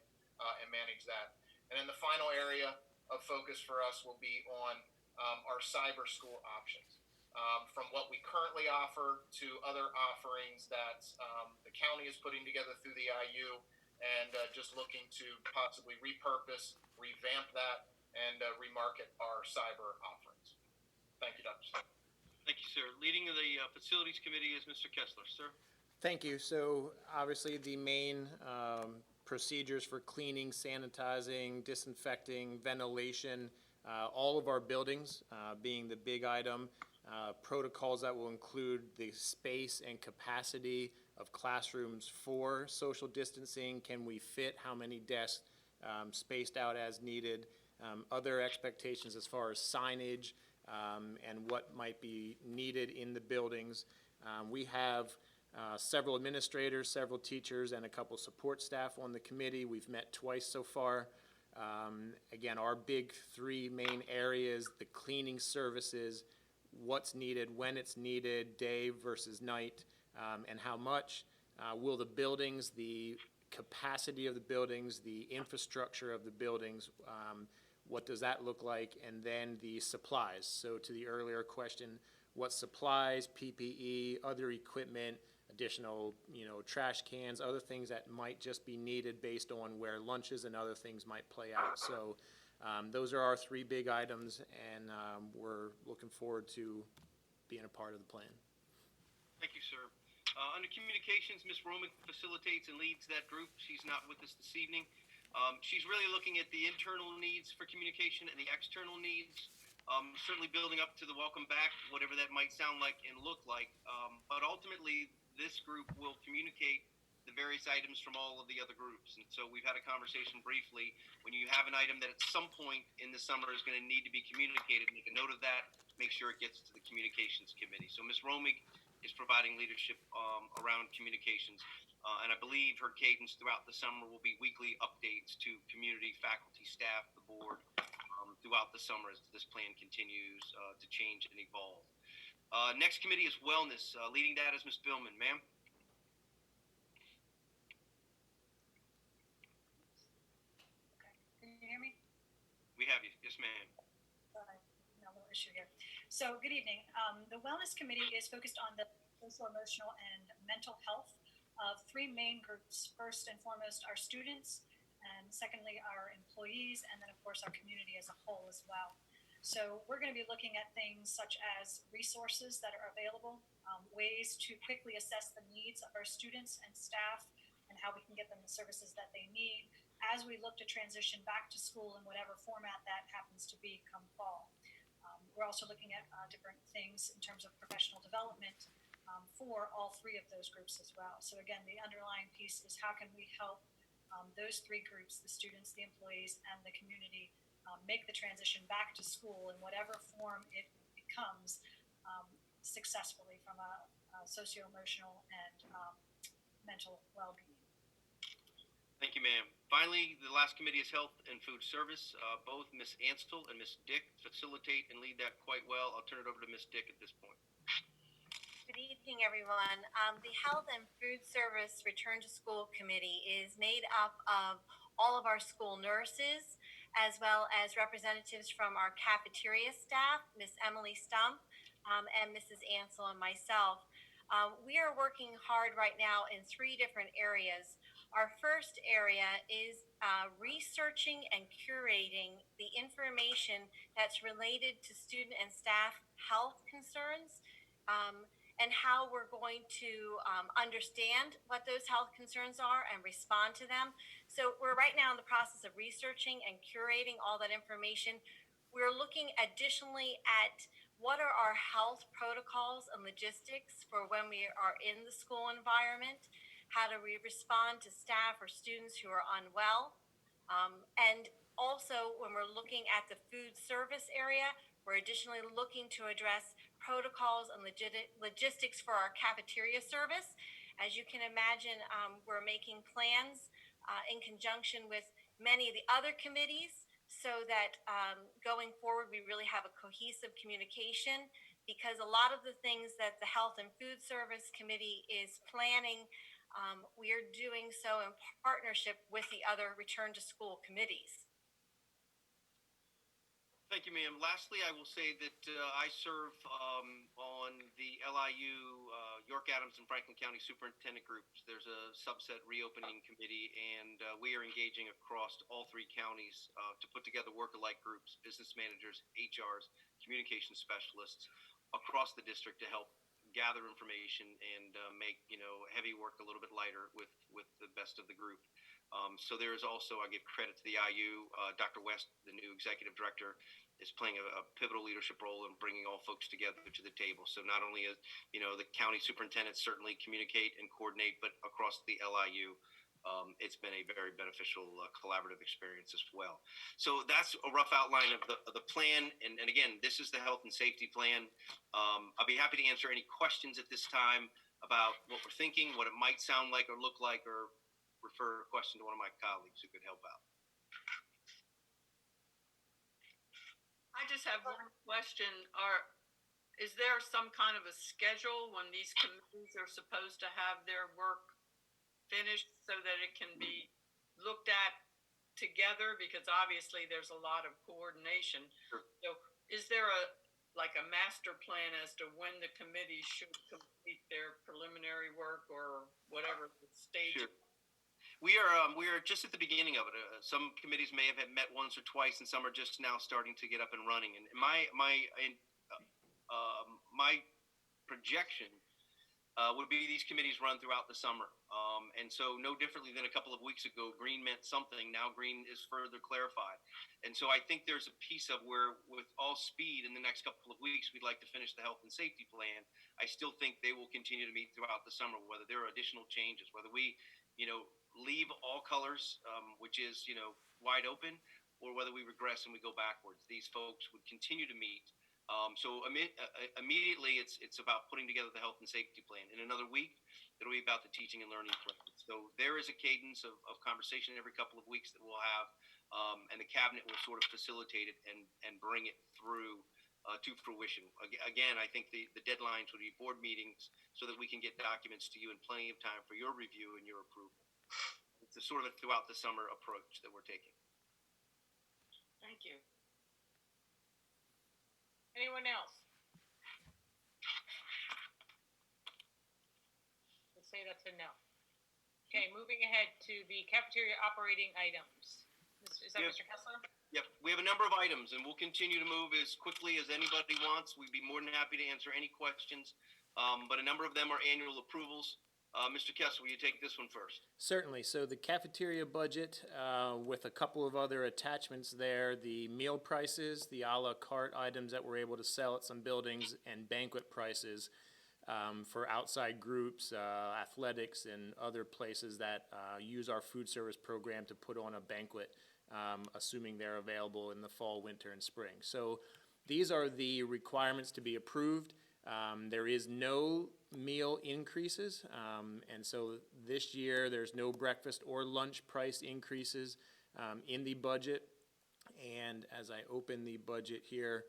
and manage that? And then the final area of focus for us will be on our cyber school options. From what we currently offer to other offerings that the county is putting together through the IU, and just looking to possibly repurpose, revamp that, and remarket our cyber offerings. Thank you, Dr. Smith. Thank you, sir. Leading the Facilities Committee is Mr. Kessler, sir. Thank you. So obviously the main procedures for cleaning, sanitizing, disinfecting, ventilation, all of our buildings being the big item, protocols that will include the space and capacity of classrooms for social distancing. Can we fit how many desks spaced out as needed? Other expectations as far as signage and what might be needed in the buildings. We have several administrators, several teachers, and a couple support staff on the committee. We've met twice so far. Again, our big 3 main areas: the cleaning services, what's needed, when it's needed, day versus night, and how much. Will the buildings, the capacity of the buildings, the infrastructure of the buildings, what does that look like? And then the supplies. So to the earlier question, what supplies, PPE, other equipment, additional, trash cans, other things that might just be needed based on where lunches and other things might play out. So those are our 3 big items, and we're looking forward to being a part of the plan. Thank you, sir. Under communications, Ms. Romick facilitates and leads that group. She's not with us this evening. She's really looking at the internal needs for communication and the external needs. Certainly building up to the welcome back, whatever that might sound like and look like. But ultimately, this group will communicate the various items from all of the other groups. And so we've had a conversation briefly. When you have an item that at some point in the summer is going to need to be communicated, make a note of that, make sure it gets to the communications committee. So Ms. Romick is providing leadership around communications. And I believe her cadence throughout the summer will be weekly updates to community, faculty, staff, the board, throughout the summer as this plan continues to change and evolve. Next committee is wellness. Leading that is Ms. Billman. Ma'am? Can you hear me? We have you. Yes, ma'am. Sorry, no little issue here. So, good evening. The Wellness Committee is focused on the social, emotional, and mental health of three main groups. First and foremost, our students, and secondly, our employees, and then, of course, our community as a whole as well. So, we're going to be looking at things such as resources that are available, ways to quickly assess the needs of our students and staff, and how we can get them the services that they need as we look to transition back to school in whatever format that happens to be come fall. We're also looking at different things in terms of professional development for all three of those groups as well. So again, the underlying piece is how can we help those three groups, the students, the employees, and the community, make the transition back to school in whatever form it becomes successfully from a socio-emotional and mental well-being. Thank you, ma'am. Finally, the last committee is Health and Food Service. Both Ms. Ansel and Ms. Dick facilitate and lead that quite well. I'll turn it over to Ms. Dick at this point. Good evening, everyone. The Health and Food Service Return to School Committee is made up of all of our school nurses, as well as representatives from our cafeteria staff, Ms. Emily Stump, and Mrs. Ansel and myself. We are working hard right now in three different areas. Our first area is researching and curating the information that's related to student and staff health concerns, and how we're going to understand what those health concerns are and respond to them. So we're right now in the process of researching and curating all that information. We're looking additionally at what are our health protocols and logistics for when we are in the school environment. How do we respond to staff or students who are unwell? And also, when we're looking at the food service area, we're additionally looking to address protocols and logistics for our cafeteria service. As you can imagine, we're making plans in conjunction with many of the other committees so that going forward, we really have a cohesive communication, because a lot of the things that the Health and Food Service Committee is planning, we are doing so in partnership with the other return to school committees. Thank you, ma'am. Lastly, I will say that I serve on the LIU, York Adams and Franklin County Superintendent Groups. There's a subset reopening committee, and we are engaging across all three counties to put together work-alike groups, business managers, HRs, communication specialists across the district to help gather information and make heavy work a little bit lighter with the best of the group. So there is also, I give credit to the IU, Dr. West, the new executive director, is playing a pivotal leadership role in bringing all folks together to the table. So not only is the county superintendents certainly communicate and coordinate, but across the LIU, it's been a very beneficial collaborative experience as well. So that's a rough outline of the plan. And again, this is the health and safety plan. I'll be happy to answer any questions at this time about what we're thinking, what it might sound like or look like, or refer a question to one of my colleagues who could help out. I just have one question. Is there some kind of a schedule when these committees are supposed to have their work finished so that it can be looked at together? Because obviously there's a lot of coordination. Sure. So is there a master plan as to when the committee should complete their preliminary work or whatever stage? Sure. We are just at the beginning of it. Some committees may have met once or twice, and some are just now starting to get up and running. And my projection would be these committees run throughout the summer. And so no differently than a couple of weeks ago, green meant something. Now green is further clarified. And so I think there's a piece of where, with all speed in the next couple of weeks, we'd like to finish the health and safety plan. I still think they will continue to meet throughout the summer, whether there are additional changes, whether we, leave all colors, which is, wide open, or whether we regress and we go backwards. These folks would continue to meet. So immediately it's about putting together the health and safety plan. In another week, it'll be about the teaching and learning plan. So there is a cadence of conversation every couple of weeks that we'll have and the cabinet will sort of facilitate it and bring it through to fruition. Again, I think the deadlines would be board meetings so that we can get documents to you in plenty of time for your review and your approval. It's a sort of a throughout the summer approach that we're taking. Thank you. Anyone else? Let's say that's a no. Okay, moving ahead to the cafeteria operating items. Is that Yes. Mr. Kessler? Yep, we have a number of items, and we'll continue to move as quickly as anybody wants. We'd be more than happy to answer any questions, but a number of them are annual approvals. Mr. Kessler, will you take this one first? Certainly. So the cafeteria budget, with a couple of other attachments there, the meal prices, the a la carte items that we're able to sell at some buildings, and banquet prices for outside groups, athletics, and other places that use our food service program to put on a banquet, assuming they're available in the fall, winter, and spring. So these are the requirements to be approved. There is no meal increases, and so this year there's no breakfast or lunch price increases in the budget. And as I open the budget here,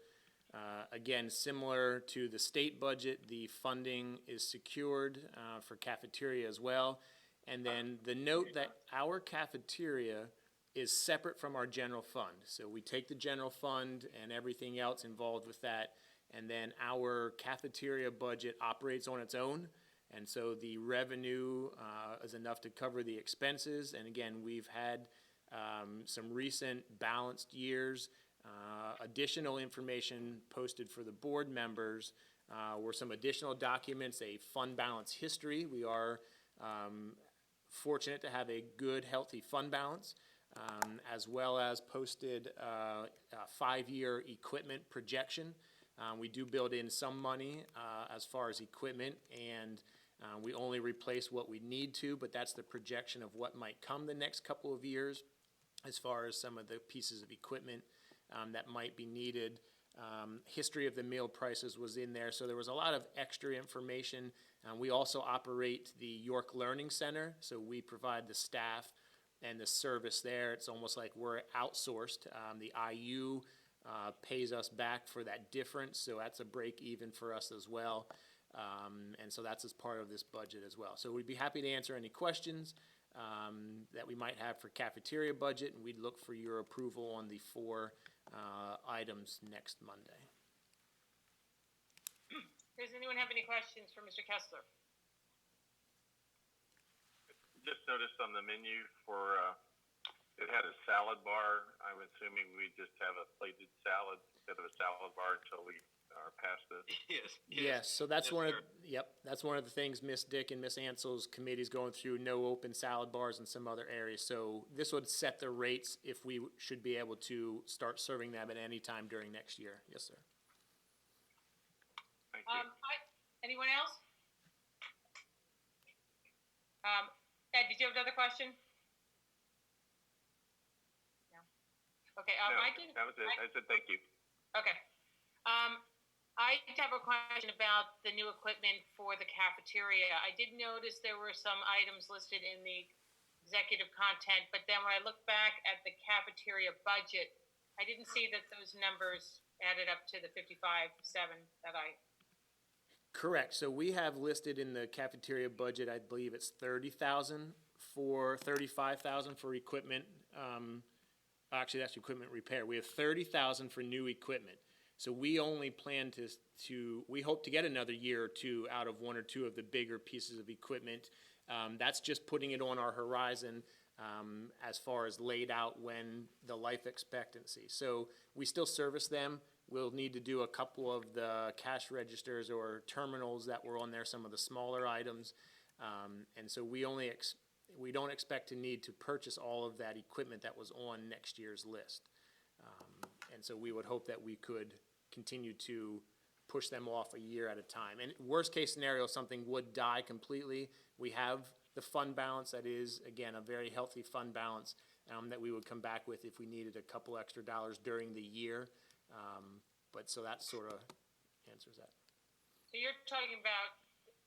again, similar to the state budget, the funding is secured for cafeteria as well. And then the note that our cafeteria is separate from our general fund. So we take the general fund and everything else involved with that, and then our cafeteria budget operates on its own. And so the revenue is enough to cover the expenses. And again, we've had some recent balanced years. Additional information posted for the board members were some additional documents, a fund balance history. We are fortunate to have a good, healthy fund balance, as well as posted a 5-year equipment projection. We do build in some money as far as equipment, and we only replace what we need to, but that's the projection of what might come the next couple of years as far as some of the pieces of equipment that might be needed. History of the meal prices was in there, so there was a lot of extra information. We also operate the York Learning Center, so we provide the staff and the service there. It's almost like we're outsourced. The IU pays us back for that difference, so that's a break even for us as well. And so that's as part of this budget as well. So we'd be happy to answer any questions that we might have for cafeteria budget, and we'd look for your approval on the 4 items next Monday. Does anyone have any questions for Mr. Kessler? Just noticed on the menu for, it had a salad bar. I'm assuming we just have a plated salad instead of a salad bar until we are past this. Yes, so that's that's one of the things Miss Dick and Miss Ansel's committee's going through, no open salad bars in some other areas. So this would set the rates if we should be able to start serving them at any time during next year. Yes, sir. Thank you. Anyone else? Ed, did you have another question? No. Okay. No, I did. that was it. I said thank you. Okay. I have a question about the new equipment for the cafeteria. I did notice there were some items listed in the executive content, but then when I look back at the cafeteria budget, I didn't see that those numbers added up to the 55.7 that I. Correct. So we have listed in the cafeteria budget, I believe it's 35,000 for equipment. Actually, that's equipment repair. We have 30,000 for new equipment. So we only plan we hope to get another year or two out of 1 or 2 of the bigger pieces of equipment. That's just putting it on our horizon as far as laid out when the life expectancy. So we still service them. We'll need to do a couple of the cash registers or terminals that were on there, some of the smaller items. And so we don't expect to need to purchase all of that equipment that was on next year's list. And so we would hope that we could continue to push them off a year at a time. And worst case scenario, something would die completely. We have the fund balance that is, again, a very healthy fund balance that we would come back with if we needed a couple extra dollars during the year. But so that sort of answers that. So you're talking about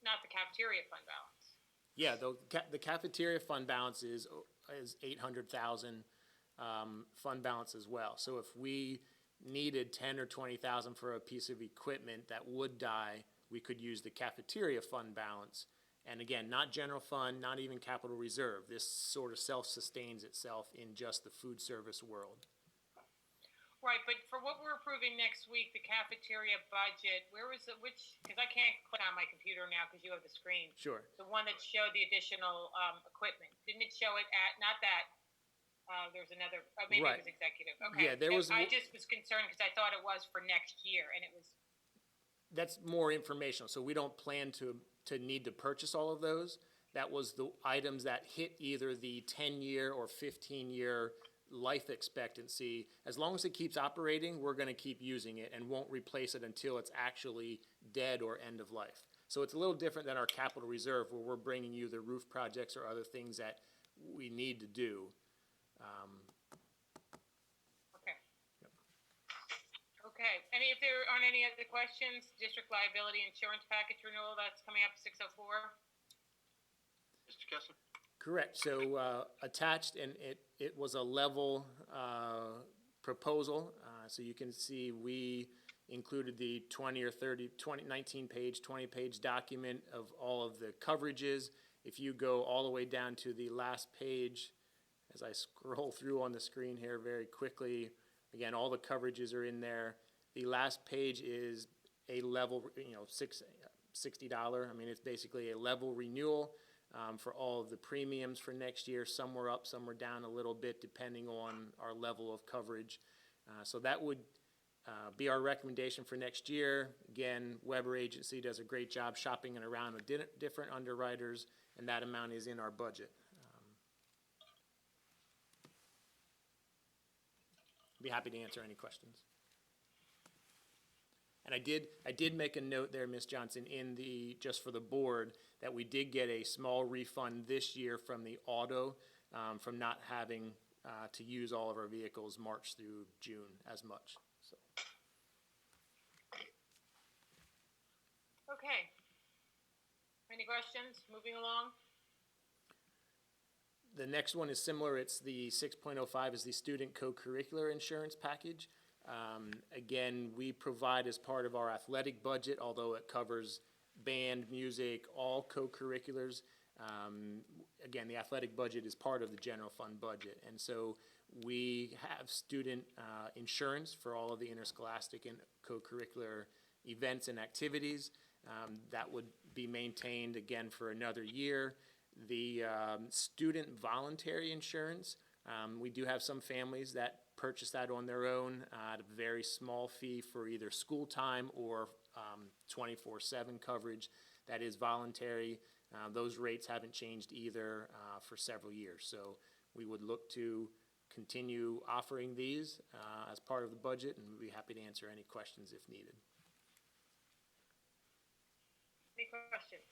not the cafeteria fund balance? Yeah, the cafeteria fund balance is 800,000. fund balance as well. So if we needed 10 or 20,000 for a piece of equipment that would die, we could use the cafeteria fund balance. And again, not general fund, not even capital reserve. This sort of self-sustains itself in just the food service world. Right, but for what we're approving next week, the cafeteria budget, where was it, because I can't click on my computer now because you have the screen. Sure. The one that showed the additional equipment. Didn't it show it at, not that, there's another, maybe Right. it was executive. Okay. Yeah, there was- I just was concerned because I thought it was for next year and it was. That's more informational, so we don't plan to need to purchase all of those. That was the items that hit either the 10-year or 15-year life expectancy. As long as it keeps operating, we're gonna keep using it and won't replace it until it's actually dead or end of life. So it's a little different than our capital reserve, where we're bringing you the roof projects or other things that we need to do. Okay, and if there aren't any other questions, district liability insurance package renewal, that's coming up 6:04. Mr. Kessler? Correct. So attached, and it was a level proposal. So you can see we included the 20 or 30, 19-page, 20-page document of all of the coverages. If you go all the way down to the last page, as I scroll through on the screen here very quickly, again, all the coverages are in there. The last page is a level, $60. I mean, it's basically a level renewal for all of the premiums for next year. Some were up, some were down a little bit, depending on our level of coverage. So that would be our recommendation for next year. Again, Weber Agency does a great job shopping it around with different underwriters, and that amount is in our budget. Be happy to answer any questions. And I did make a note there, Ms. Johnson, just for the board, that we did get a small refund this year from the auto, from not having to use all of our vehicles March through June as much. So. Okay. Any questions? Moving along. The next one is similar. It's the 6.05 is the student co-curricular insurance package. Again, we provide as part of our athletic budget, although it covers band, music, all co-curriculars. Again, the athletic budget is part of the general fund budget. And so we have student insurance for all of the interscholastic and co-curricular events and activities. That would be maintained again for another year. The student voluntary insurance, we do have some families that purchase that on their own at a very small fee for either school time or 24/7 coverage. That is voluntary. Those rates haven't changed either for several years. So we would look to continue offering these as part of the budget, and we'd be happy to answer any questions if needed. Any questions?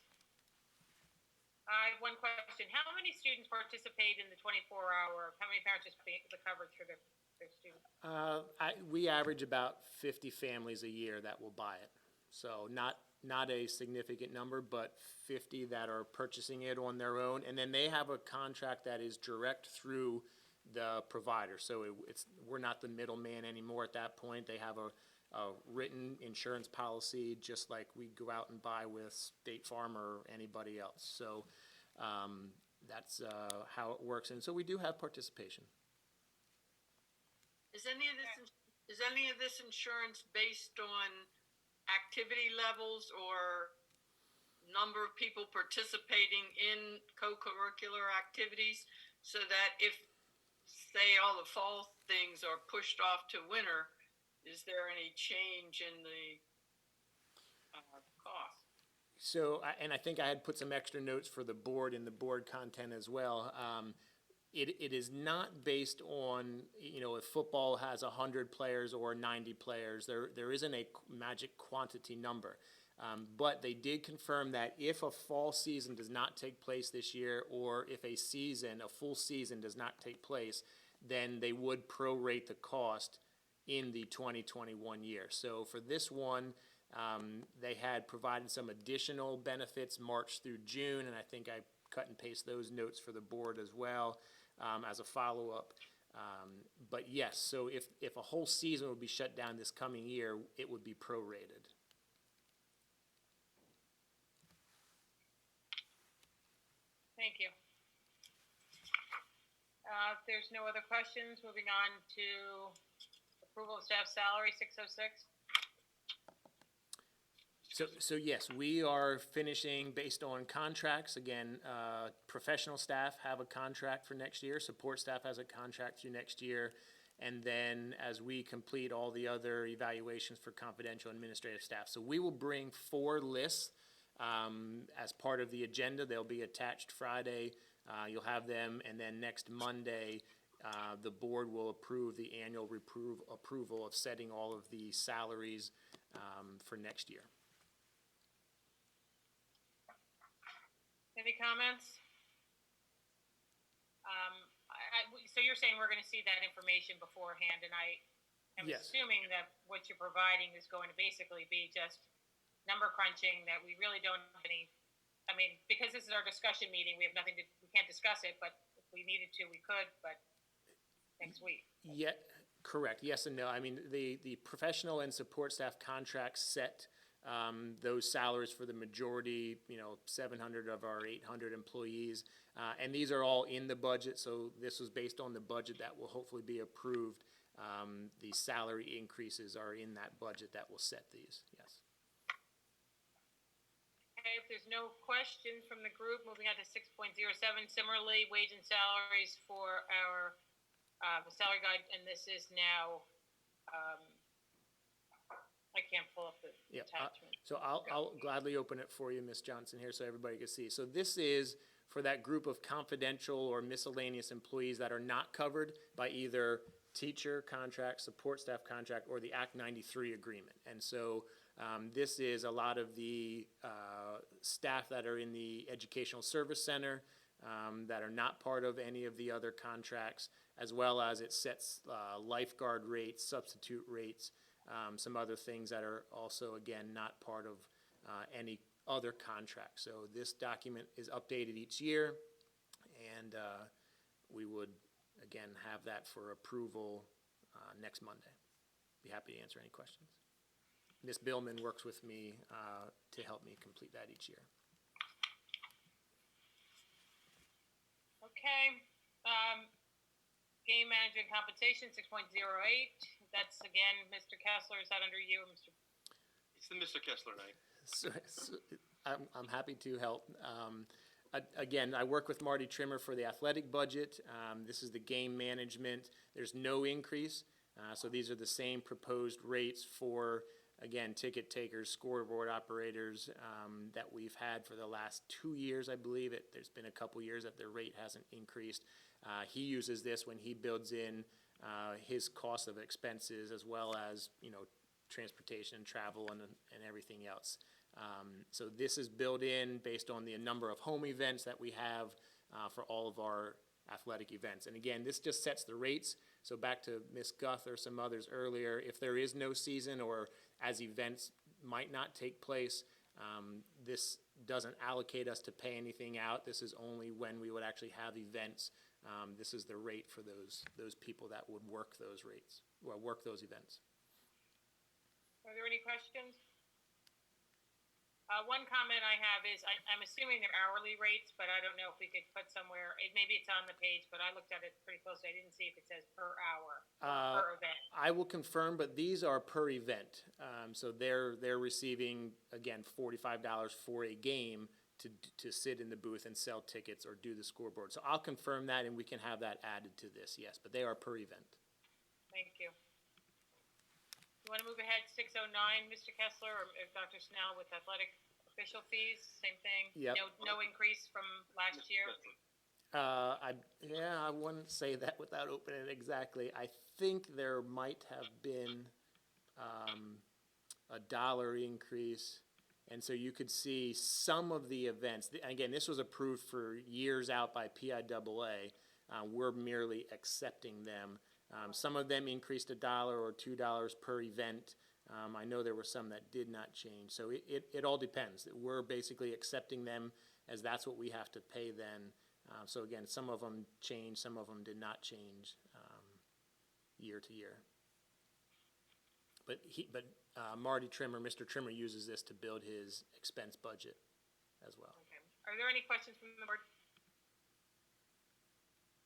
I have one question. How many students participate in the 24-hour? How many parents just pay the coverage for their students? We average about 50 families a year that will buy it. So not a significant number, but 50 that are purchasing it on their own. And then they have a contract that is direct through the provider. So we're not the middleman anymore at that point. They have a written insurance policy, just like we go out and buy with State Farm or anybody else. So that's how it works. And so we do have participation. Is any of this insurance based on activity levels or number of people participating in co-curricular activities, so that if, say, all the fall things are pushed off to winter, is there any change in the cost? So, and I think I had put some extra notes for the board in the board content as well. It is not based on, if football has 100 players or 90 players. There isn't a magic quantity number. But they did confirm that if a fall season does not take place this year, or if a full season does not take place, then they would prorate the cost in the 2021 year. So for this one, they had provided some additional benefits March through June, and I think I cut and paste those notes for the board as well as a follow-up. But yes, so if a whole season would be shut down this coming year, it would be prorated. Thank you. If there's no other questions, moving on to approval of staff salary, 606. So yes, we are finishing based on contracts. Again, professional staff have a contract for next year, support staff has a contract through next year. And then as we complete all the other evaluations for confidential administrative staff. So we will bring 4 lists as part of the agenda. They'll be attached Friday. You'll have them, and then next Monday, the board will approve the annual approval of setting all of the salaries for next year. Any comments? So you're saying we're going to see that information beforehand, and I am Yes. assuming that what you're providing is going to basically be just number crunching, that we really don't have any, I mean, because this is our discussion meeting, we have nothing to, we can't discuss it, but if we needed to, we could, but next week. Yeah, correct. Yes and no. I mean, the professional and support staff contracts set those salaries for the majority, 700 of our 800 employees. And these are all in the budget, so this was based on the budget that will hopefully be approved. The salary increases are in that budget that will set these, yes. Okay, if there's no questions from the group, moving on to 6.07, similarly, wage and salaries for our salary guide, and this is now, I can't pull up the attachment. So I'll gladly open it for you, Ms. Johnson, here, so everybody can see. So this is for that group of confidential or miscellaneous employees that are not covered by either teacher contract, support staff contract, or the Act 93 agreement. And so this is a lot of the staff that are in the Educational Service Center that are not part of any of the other contracts, as well as it sets lifeguard rates, substitute rates, some other things that are also, again, not part of any other contract. So this document is updated each year, and we would, again, have that for approval next Monday. Be happy to answer any questions. Ms. Billman works with me to help me complete that each year. Okay, game management compensation, 6.08. That's again, Mr. Kessler, is that under you or Mr.? It's the Mr. Kessler night. So I'm happy to help. Again, I work with Marty Trimmer for the athletic budget. This is the game management. There's no increase. So these are the same proposed rates for, again, ticket takers, scoreboard operators that we've had for the last 2 years, I believe. There's been a couple years that their rate hasn't increased. He uses this when he builds in his cost of expenses, as well as, transportation, travel, and everything else. So this is built in based on the number of home events that we have for all of our athletic events. And again, this just sets the rates. So back to Ms. Guth or some others earlier, if there is no season or as events might not take place, this doesn't allocate us to pay anything out. This is only when we would actually have events. This is the rate for those people that would work those rates, or work those events. Are there any questions? One comment I have is I'm assuming they're hourly rates, but I don't know if we could put somewhere, maybe it's on the page, but I looked at it pretty closely. I didn't see if it says per hour or per event. I will confirm, but these are per event. So they're receiving, again, $45 for a game to sit in the booth and sell tickets or do the scoreboard. So I'll confirm that, and we can have that added to this, yes, but they are per event. Thank you. You want to move ahead, 609, Mr. Kessler, or Dr. Snell with athletic official fees, same thing? Yep. No increase from last year? I wouldn't say that without opening it exactly. I think there might have been a $1 increase. And so you could see some of the events. Again, this was approved for years out by PIAA. We're merely accepting them. Some of them increased $1 or $2 per event. I know there were some that did not change. So it all depends. We're basically accepting them as that's what we have to pay then. So again, some of them changed, some of them did not change. year to year. But Marty Trimmer, Mr. Trimmer uses this to build his expense budget as well. Okay. Are there any questions from the board?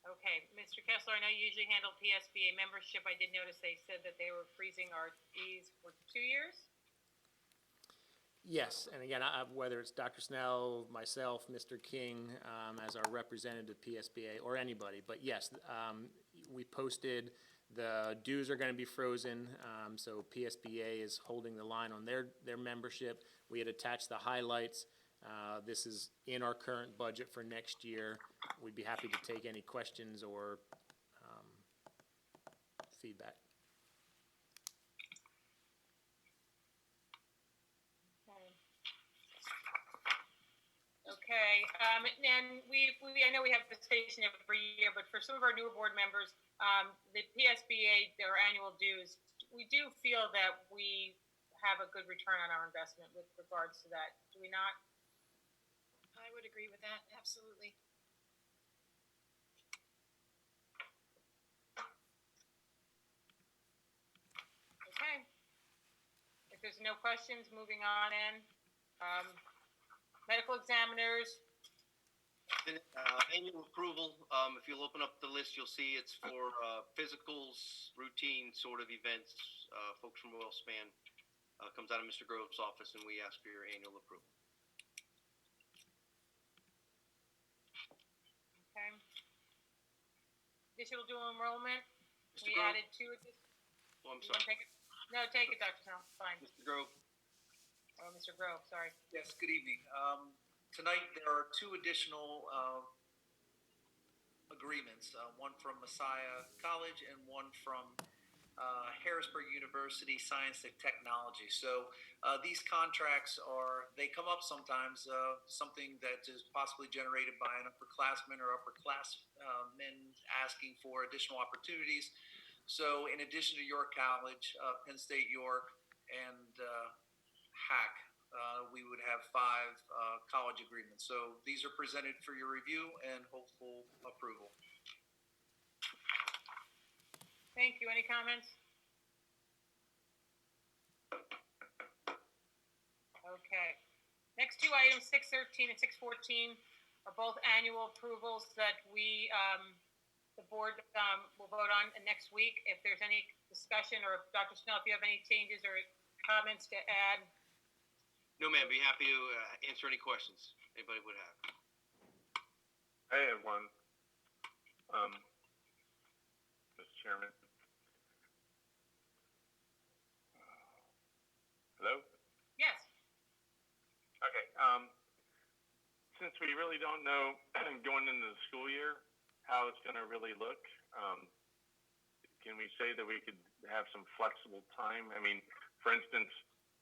Okay, Mr. Kessler, I know you usually handle PSBA membership. I did notice they said that they were freezing our fees for 2 years. Yes, and again, whether it's Dr. Snell, myself, Mr. King, as our representative PSBA, or anybody, but yes, we posted the dues are going to be frozen, so PSBA is holding the line on their membership. We had attached the highlights. This is in our current budget for next year. We'd be happy to take any questions or feedback. Okay, and I know we have this station every year, but for some of our newer board members, the PSBA, their annual dues, we do feel that we have a good return on our investment with regards to that. Do we not? I would agree with that, absolutely. Okay. If there's no questions, moving on in. Medical examiners. Annual approval, if you'll open up the list, you'll see it's for physicals, routine sort of events. Folks from WellSpan comes out of Mr. Grove's office, and we ask for your annual approval. Okay. Additional dual enrollment. Mr. We Grove? added 2 additional. Oh, I'm You sorry. wanna take it? No, take it, Dr. Snell. Fine. Mr. Grove? Oh, Mr. Grove, sorry. Yes, good evening. Tonight, there are 2 additional agreements, one from Messiah College and one from Harrisburg University Science and Technology. So these contracts they come up sometimes, something that is possibly generated by an upperclassman or upperclassmen asking for additional opportunities. So in addition to York College, Penn State York, and HAC, we would have 5 college agreements. So these are presented for your review and hopeful approval. Thank you. Any comments? Okay. Next 2 items, 613 and 614, are both annual approvals that the board will vote on next week. If there's any discussion, or if Dr. Snell, if you have any changes or comments to add. No, ma'am. Be happy to answer any questions anybody would have. I have one. Mr. Chairman. Hello? Yes. Okay. Since we really don't know going into the school year how it's going to really look, can we say that we could have some flexible time? I mean, for instance,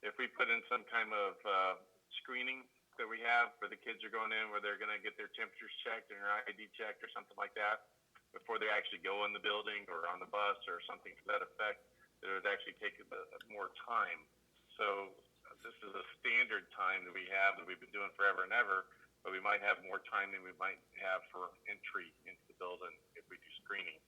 if we put in some kind of screening that we have where the kids are going in, where they're going to get their temperatures checked and their ID checked or something like that before they actually go in the building or on the bus or something to that effect, that it would actually take more time. So this is a standard time that we have that we've been doing forever and ever, but we might have more time than we might have for entry into the building if we do screening.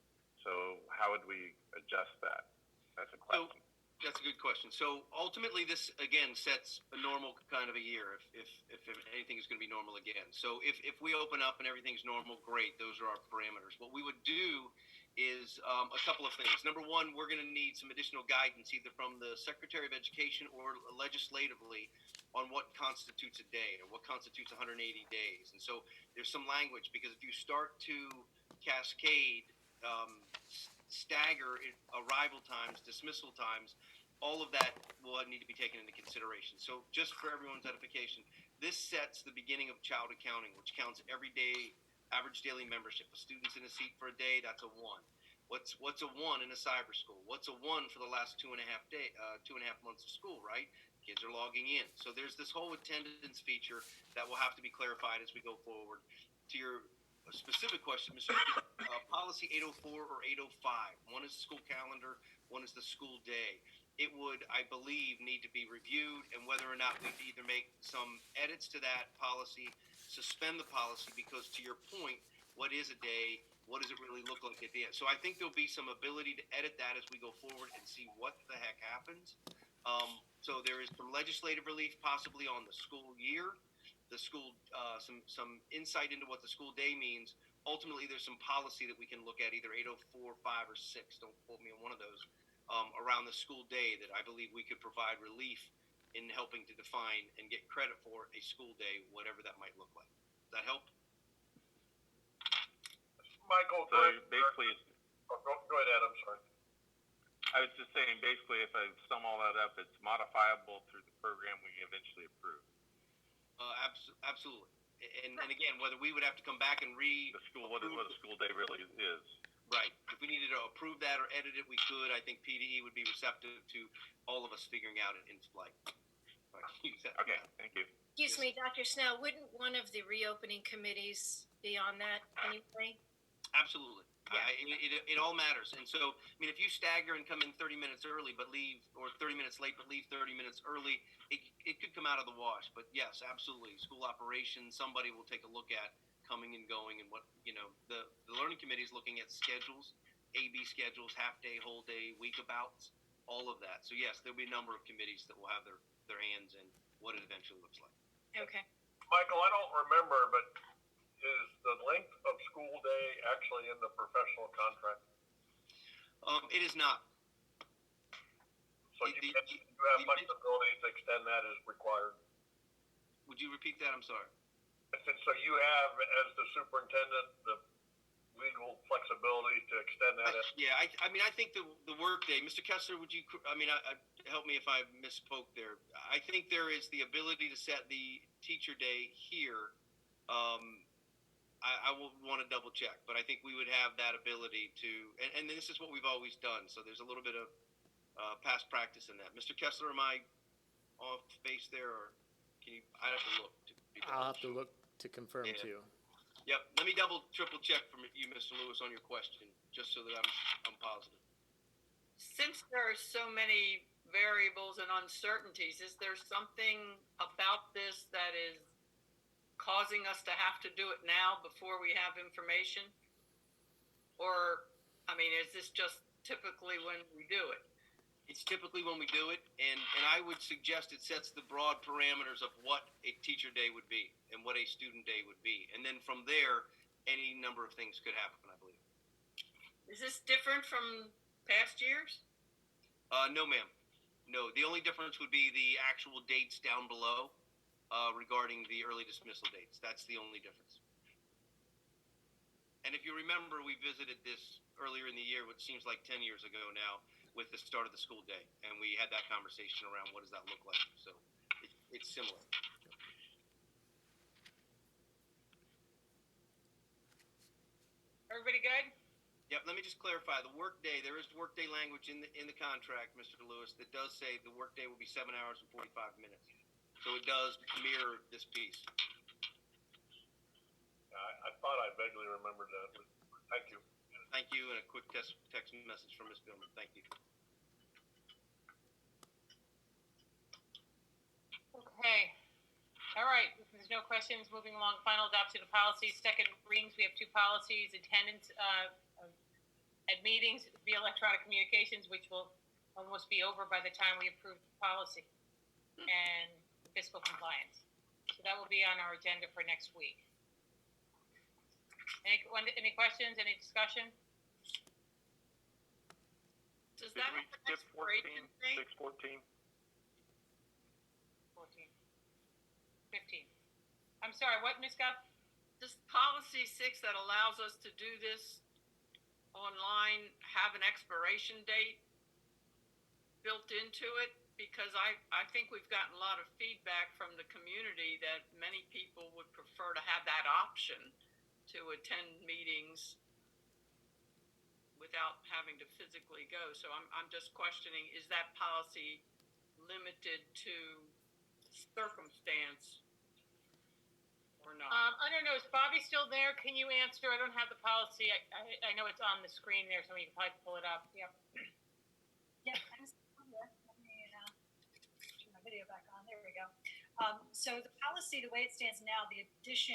So how would we adjust that? That's a question. That's a good question. So ultimately, this again sets a normal kind of a year. If anything is going to be normal again. So if we open up and everything's normal, great. Those are our parameters. What we would do is a couple of things. Number one, we're going to need some additional guidance, either from the Secretary of Education or legislatively, on what constitutes a day or what constitutes 180 days. And so there's some language, because if you start to cascade, stagger arrival times, dismissal times, all of that will need to be taken into consideration. So just for everyone's edification, this sets the beginning of child accounting, which counts every day, average daily membership. A student's in a seat for a day, that's a 1. What's a 1 in a cyber school? What's a 1 for the last 2.5 months of school, right? Kids are logging in. So there's this whole attendance feature that will have to be clarified as we go forward. To your specific question, Mr. Policy 804 or 805. One is the school calendar, one is the school day. It would, I believe, need to be reviewed, and whether or not we either make some edits to that policy, suspend the policy, because to your point, what is a day, what does it really look like at the end. So I think there'll be some ability to edit that as we go forward and see what the heck happens. So there is some legislative relief possibly on the school year, the school, some insight into what the school day means. Ultimately, there's some policy that we can look at, either 804, 5, or 6. Don't quote me on one of those, around the school day that I believe we could provide relief in helping to define and get credit for a school day, whatever that might look like. Does that help? Michael, So basically, go ahead, Ed, I'm sorry. I was just saying, basically, if I sum all that up, it's modifiable through the program we eventually approve. Absolutely. And again, whether we would have to come back and the school, what a school day really is. Right. If we needed to approve that or edit it, we could. I think PDE would be receptive to all of us figuring out it in flight. Okay, thank you. Excuse me, Dr. Snell, wouldn't one of the reopening committees be on that anyway? Absolutely. Yeah. It all matters. And so, I mean, if you stagger and come in 30 minutes early but leave, or 30 minutes late but leave 30 minutes early, it could come out of the wash. But yes, absolutely. School operations, somebody will take a look at coming and going, and what, the learning committee is looking at schedules, AB schedules, half day, whole day, week abouts, all of that. So yes, there'll be a number of committees that will have their hands in what it eventually looks like. Okay. Michael, I don't remember, but is the length of school day actually in the professional contract? It is not. So you have much ability to extend that as required? Would you repeat that? I'm sorry. I said, so you have, as the superintendent, the legal flexibility to extend that? I mean, I think the work day, Mr. Kessler, would you, help me if I misspoke there. I think there is the ability to set the teacher day here. I will want to double check, but I think we would have that ability to, and this is what we've always done. So there's a little bit of past practice in that. Mr. Kessler, am I off base there, or can you? I'd have to look. I'll have to look to confirm too. Yep. Let me triple check from you, Mr. Lewis, on your question, just so that I'm positive. Since there are so many variables and uncertainties, is there something about this that is causing us to have to do it now before we have information? Or, I mean, is this just typically when we do it? It's typically when we do it, and I would suggest it sets the broad parameters of what a teacher day would be and what a student day would be. And then from there, any number of things could happen, I believe. Is this different from past years? No, ma'am. No, the only difference would be the actual dates down below regarding the early dismissal dates. That's the only difference. And if you remember, we visited this earlier in the year, which seems like 10 years ago now, with the start of the school day. And we had that conversation around what does that look like. So it's similar. Everybody good? Yep. Let me just clarify the workday. There is workday language in the contract, Mr. Lewis, that does say the workday will be 7 hours and 45 minutes. So it does mirror this piece. I thought I vaguely remembered that. Thank you. Thank you, and a quick text message from Ms. Billman. Thank you. Okay. All right. If there's no questions, moving along. Final adoption of policies. Second readings. We have two policies: attendance at meetings via electronic communications, which will almost be over by the time we approve the policy, and fiscal compliance. So that will be on our agenda for next week. Any questions? Any discussion? Does that have an expiration date? 614? 14. 15. I'm sorry, what, Ms. Guth? Does policy 6 that allows us to do this online have an expiration date built into it? Because I think we've gotten a lot of feedback from the community that many people would prefer to have that option to attend meetings without having to physically go. So I'm just questioning, is that policy limited to circumstance or not? I don't know. Is Bobby still there? Can you answer? I don't have the policy. I know it's on the screen there, so you can probably pull it up. Yep. Yeah, I'm still here. Let me turn my video back on. There we go. So the policy, the way it stands now, the addition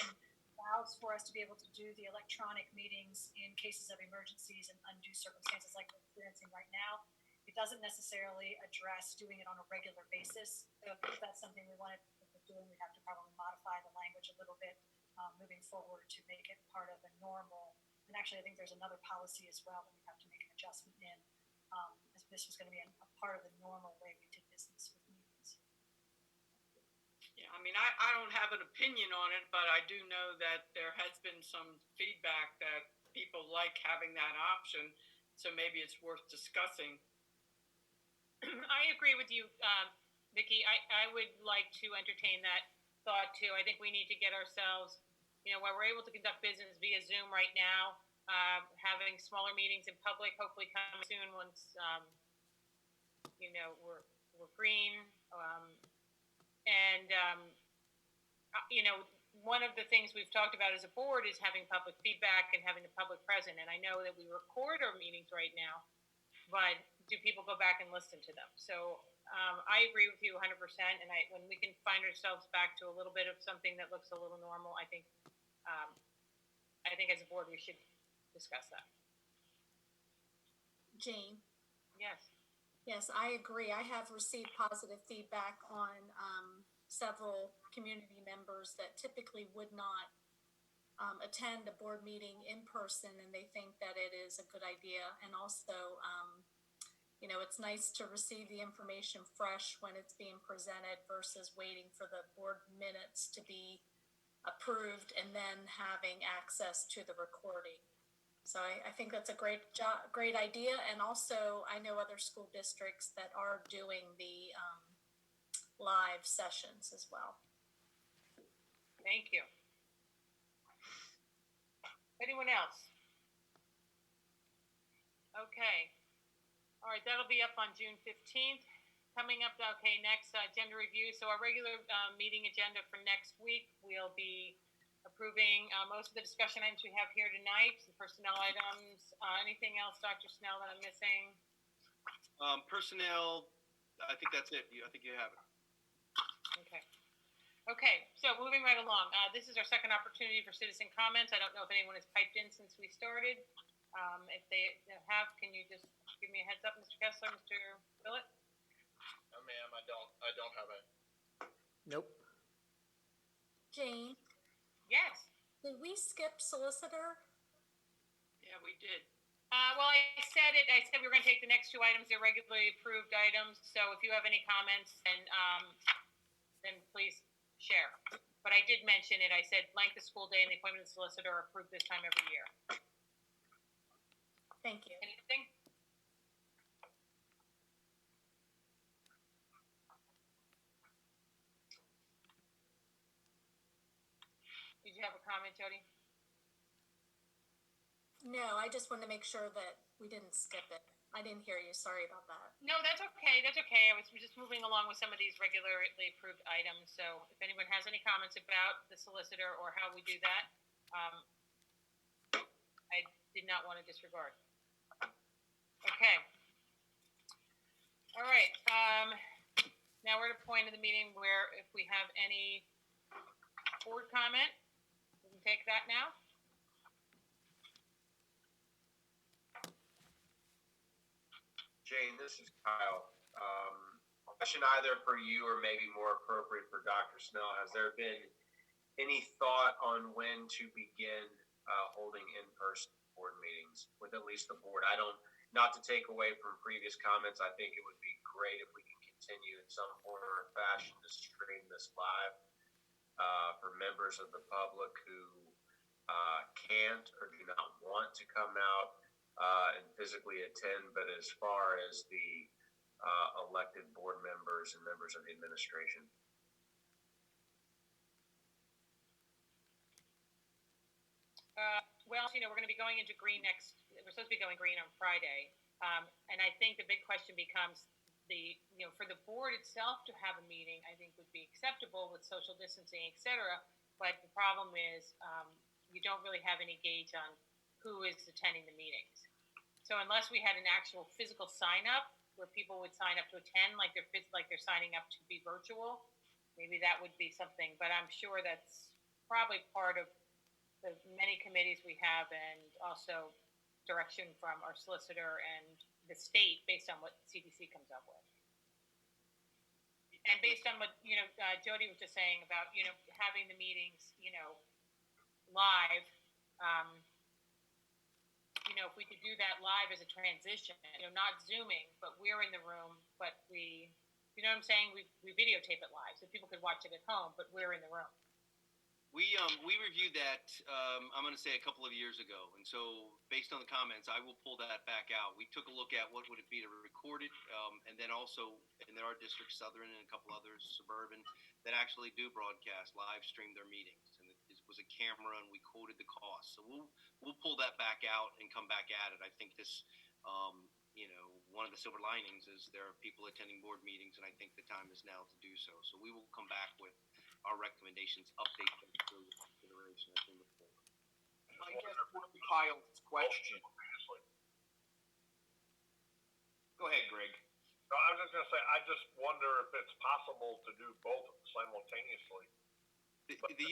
allows for us to be able to do the electronic meetings in cases of emergencies and undue circumstances like we're experiencing right now. It doesn't necessarily address doing it on a regular basis. So if that's something we wanted to be doing, we'd have to probably modify the language a little bit moving forward to make it part of a normal. And actually, I think there's another policy as well that we have to make an adjustment in. As this was going to be a part of the normal way we did business with meetings. Yeah, I mean, I don't have an opinion on it, but I do know that there has been some feedback that people like having that option. So maybe it's worth discussing. I agree with you, Vicki. I would like to entertain that thought too. I think we need to get ourselves, while we're able to conduct business via Zoom right now, having smaller meetings in public, hopefully coming soon once, we're green. One of the things we've talked about as a board is having public feedback and having the public present. And I know that we record our meetings right now, but do people go back and listen to them? So I agree with you 100%. And when we can find ourselves back to a little bit of something that looks a little normal, I think as a board we should discuss that. Jane? Yes. Yes, I agree. I have received positive feedback on several community members that typically would not attend a board meeting in person, and they think that it is a good idea. And also, it's nice to receive the information fresh when it's being presented versus waiting for the board minutes to be approved and then having access to the recording. So I think that's a great idea. And also, I know other school districts that are doing the live sessions as well. Thank you. Anyone else? Okay. All right, that'll be up on June 15th. Coming up, okay, next agenda review. So our regular meeting agenda for next week, we'll be approving most of the discussion items we have here tonight, the personnel items. Anything else, Dr. Snell, that I'm missing? Personnel, I think that's it. I think you have it. Okay, so moving right along. This is our second opportunity for citizen comments. I don't know if anyone has piped in since we started. If they have, can you just give me a heads up, Mr. Kessler, Mr. Willett? No, ma'am, I don't have it. Nope. Jane? Yes. Did we skip solicitor? Yeah, we did. Well, I said we were going to take the next two items. They're regularly approved items. So if you have any comments, then please share. But I did mention it. I said length of school day and the appointment of the solicitor are approved this time every year. Thank you. Anything? Did you have a comment, Jody? No, I just wanted to make sure that we didn't skip it. I didn't hear you. Sorry about that. No, that's okay. That's okay. I was just moving along with some of these regularly approved items. So if anyone has any comments about the solicitor or how we do that, I did not want to disregard. Okay. All right. Now we're at a point of the meeting where if we have any board comment, we can take that now. Jane, this is Kyle. Question either for you or maybe more appropriate for Dr. Snell. Has there been any thought on when to begin holding in-person board meetings with at least the board? Not to take away from previous comments, I think it would be great if we can continue in some form or fashion to stream this live for members of the public who can't or do not want to come out and physically attend, but as far as the elected board members and members of the administration. Well, we're going to be going into green we're supposed to be going green on Friday. And I think the big question becomes for the board itself to have a meeting, I think would be acceptable with social distancing, et cetera. But the problem is you don't really have any gauge on who is attending the meetings. So unless we had an actual physical sign up where people would sign up to attend, like they're signing up to be virtual, maybe that would be something. But I'm sure that's probably part of the many committees we have and also direction from our solicitor and the state based on what CDC comes up with. And based on what, Jody was just saying about, having the meetings, live, if we could do that live as a transition, not Zooming, but we're in the room, but we, you know what I'm saying? We videotape it live so people could watch it at home, but we're in the room. We reviewed that, I'm going to say a couple of years ago. And so based on the comments, I will pull that back out. We took a look at what would it be to record it. And then also, and there are districts, Southern and a couple others, suburban, that actually do broadcast, live stream their meetings. And it was a camera and we quoted the cost. So we'll pull that back out and come back at it. I think this, one of the silver linings is there are people attending board meetings, and I think the time is now to do so. So we will come back with our recommendations, update them for consideration as we move forward. I guess for Kyle's question. Go ahead, Greg. No, I was just gonna say, I just wonder if it's possible to do both simultaneously. The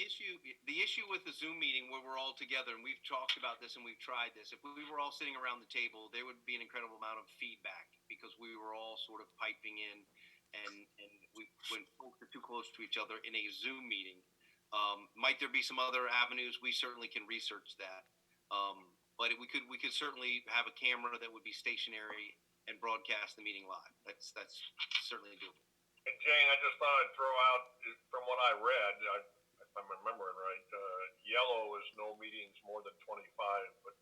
issue with the Zoom meeting where we're all together, and we've talked about this and we've tried this, if we were all sitting around the table, there would be an incredible amount of feedback because we were all sort of piping in, and when folks are too close to each other in a Zoom meeting, might there be some other avenues? We certainly can research that, but we could certainly have a camera that would be stationary and broadcast the meeting live. That's certainly doable. And Jane, I just thought I'd throw out, from what I read, if I'm remembering right, yellow is no meetings more than 25, but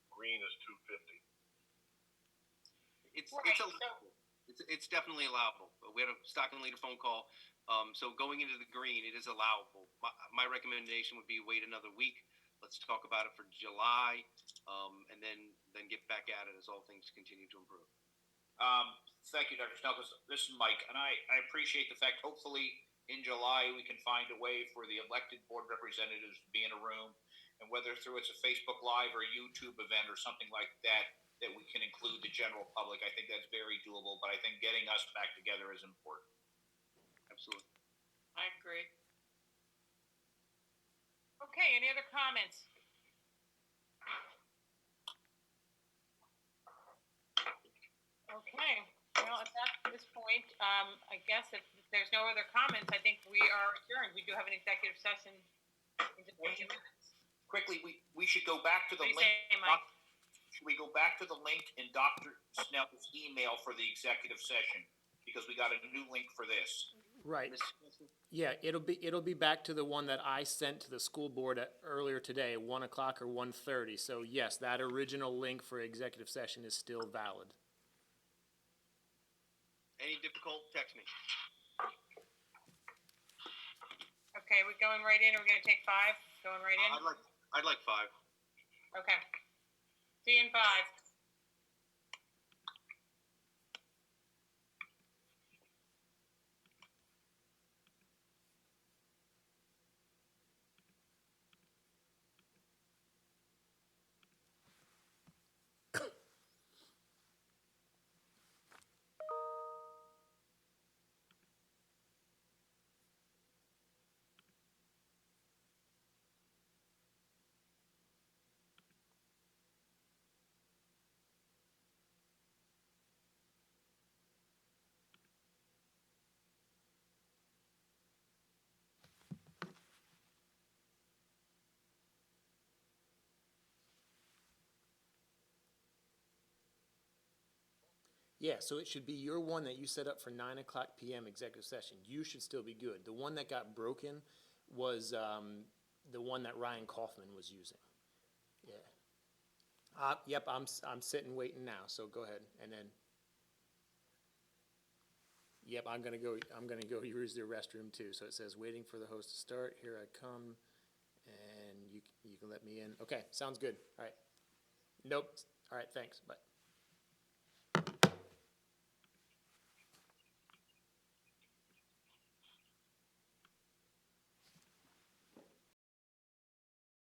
green is 250. It's definitely allowable. We had a stocking leader phone call. So going into the green, it is allowable. My recommendation would be wait another week. Let's talk about it for July, and then get back at it as all things continue to improve. Thank you, Dr. Snell. This is Mike, and I appreciate the fact, hopefully in July, we can find a way for the elected board representatives to be in a room, and whether through it's a Facebook Live or a YouTube event or something like that, that we can include the general public. I think that's very doable, but I think getting us back together is important. Absolutely. I agree. Okay, any other comments? Okay, well, at this point, I guess if there's no other comments, I think we are adjourned. We do have an executive session in just a few minutes. Quickly, we should go back to the What do you link. say, Mike? Should we go back to the link in Dr. Snell's email for the executive session? Because we got a new link for this. Right. Yeah, it'll be back to the one that I sent to the school board earlier today, 1 o'clock or 1:30. So yes, that original link for executive session is still valid. Any difficult, text me. Okay, we're going right in, or we're gonna take 5? Going right in? I'd like 5. Okay. See you in 5. Yeah, so it should be your one that you set up for 9 o'clock p.m. executive session. You should still be good. The one that got broken was the one that Ryan Kaufman was using. Yeah. Yep, I'm sitting waiting now. So go ahead, and then. Yep, I'm gonna go use the restroom too. So it says waiting for the host to start. Here I come, and you can let me in. Okay, sounds good. All right. Nope. All right. Thanks. Bye.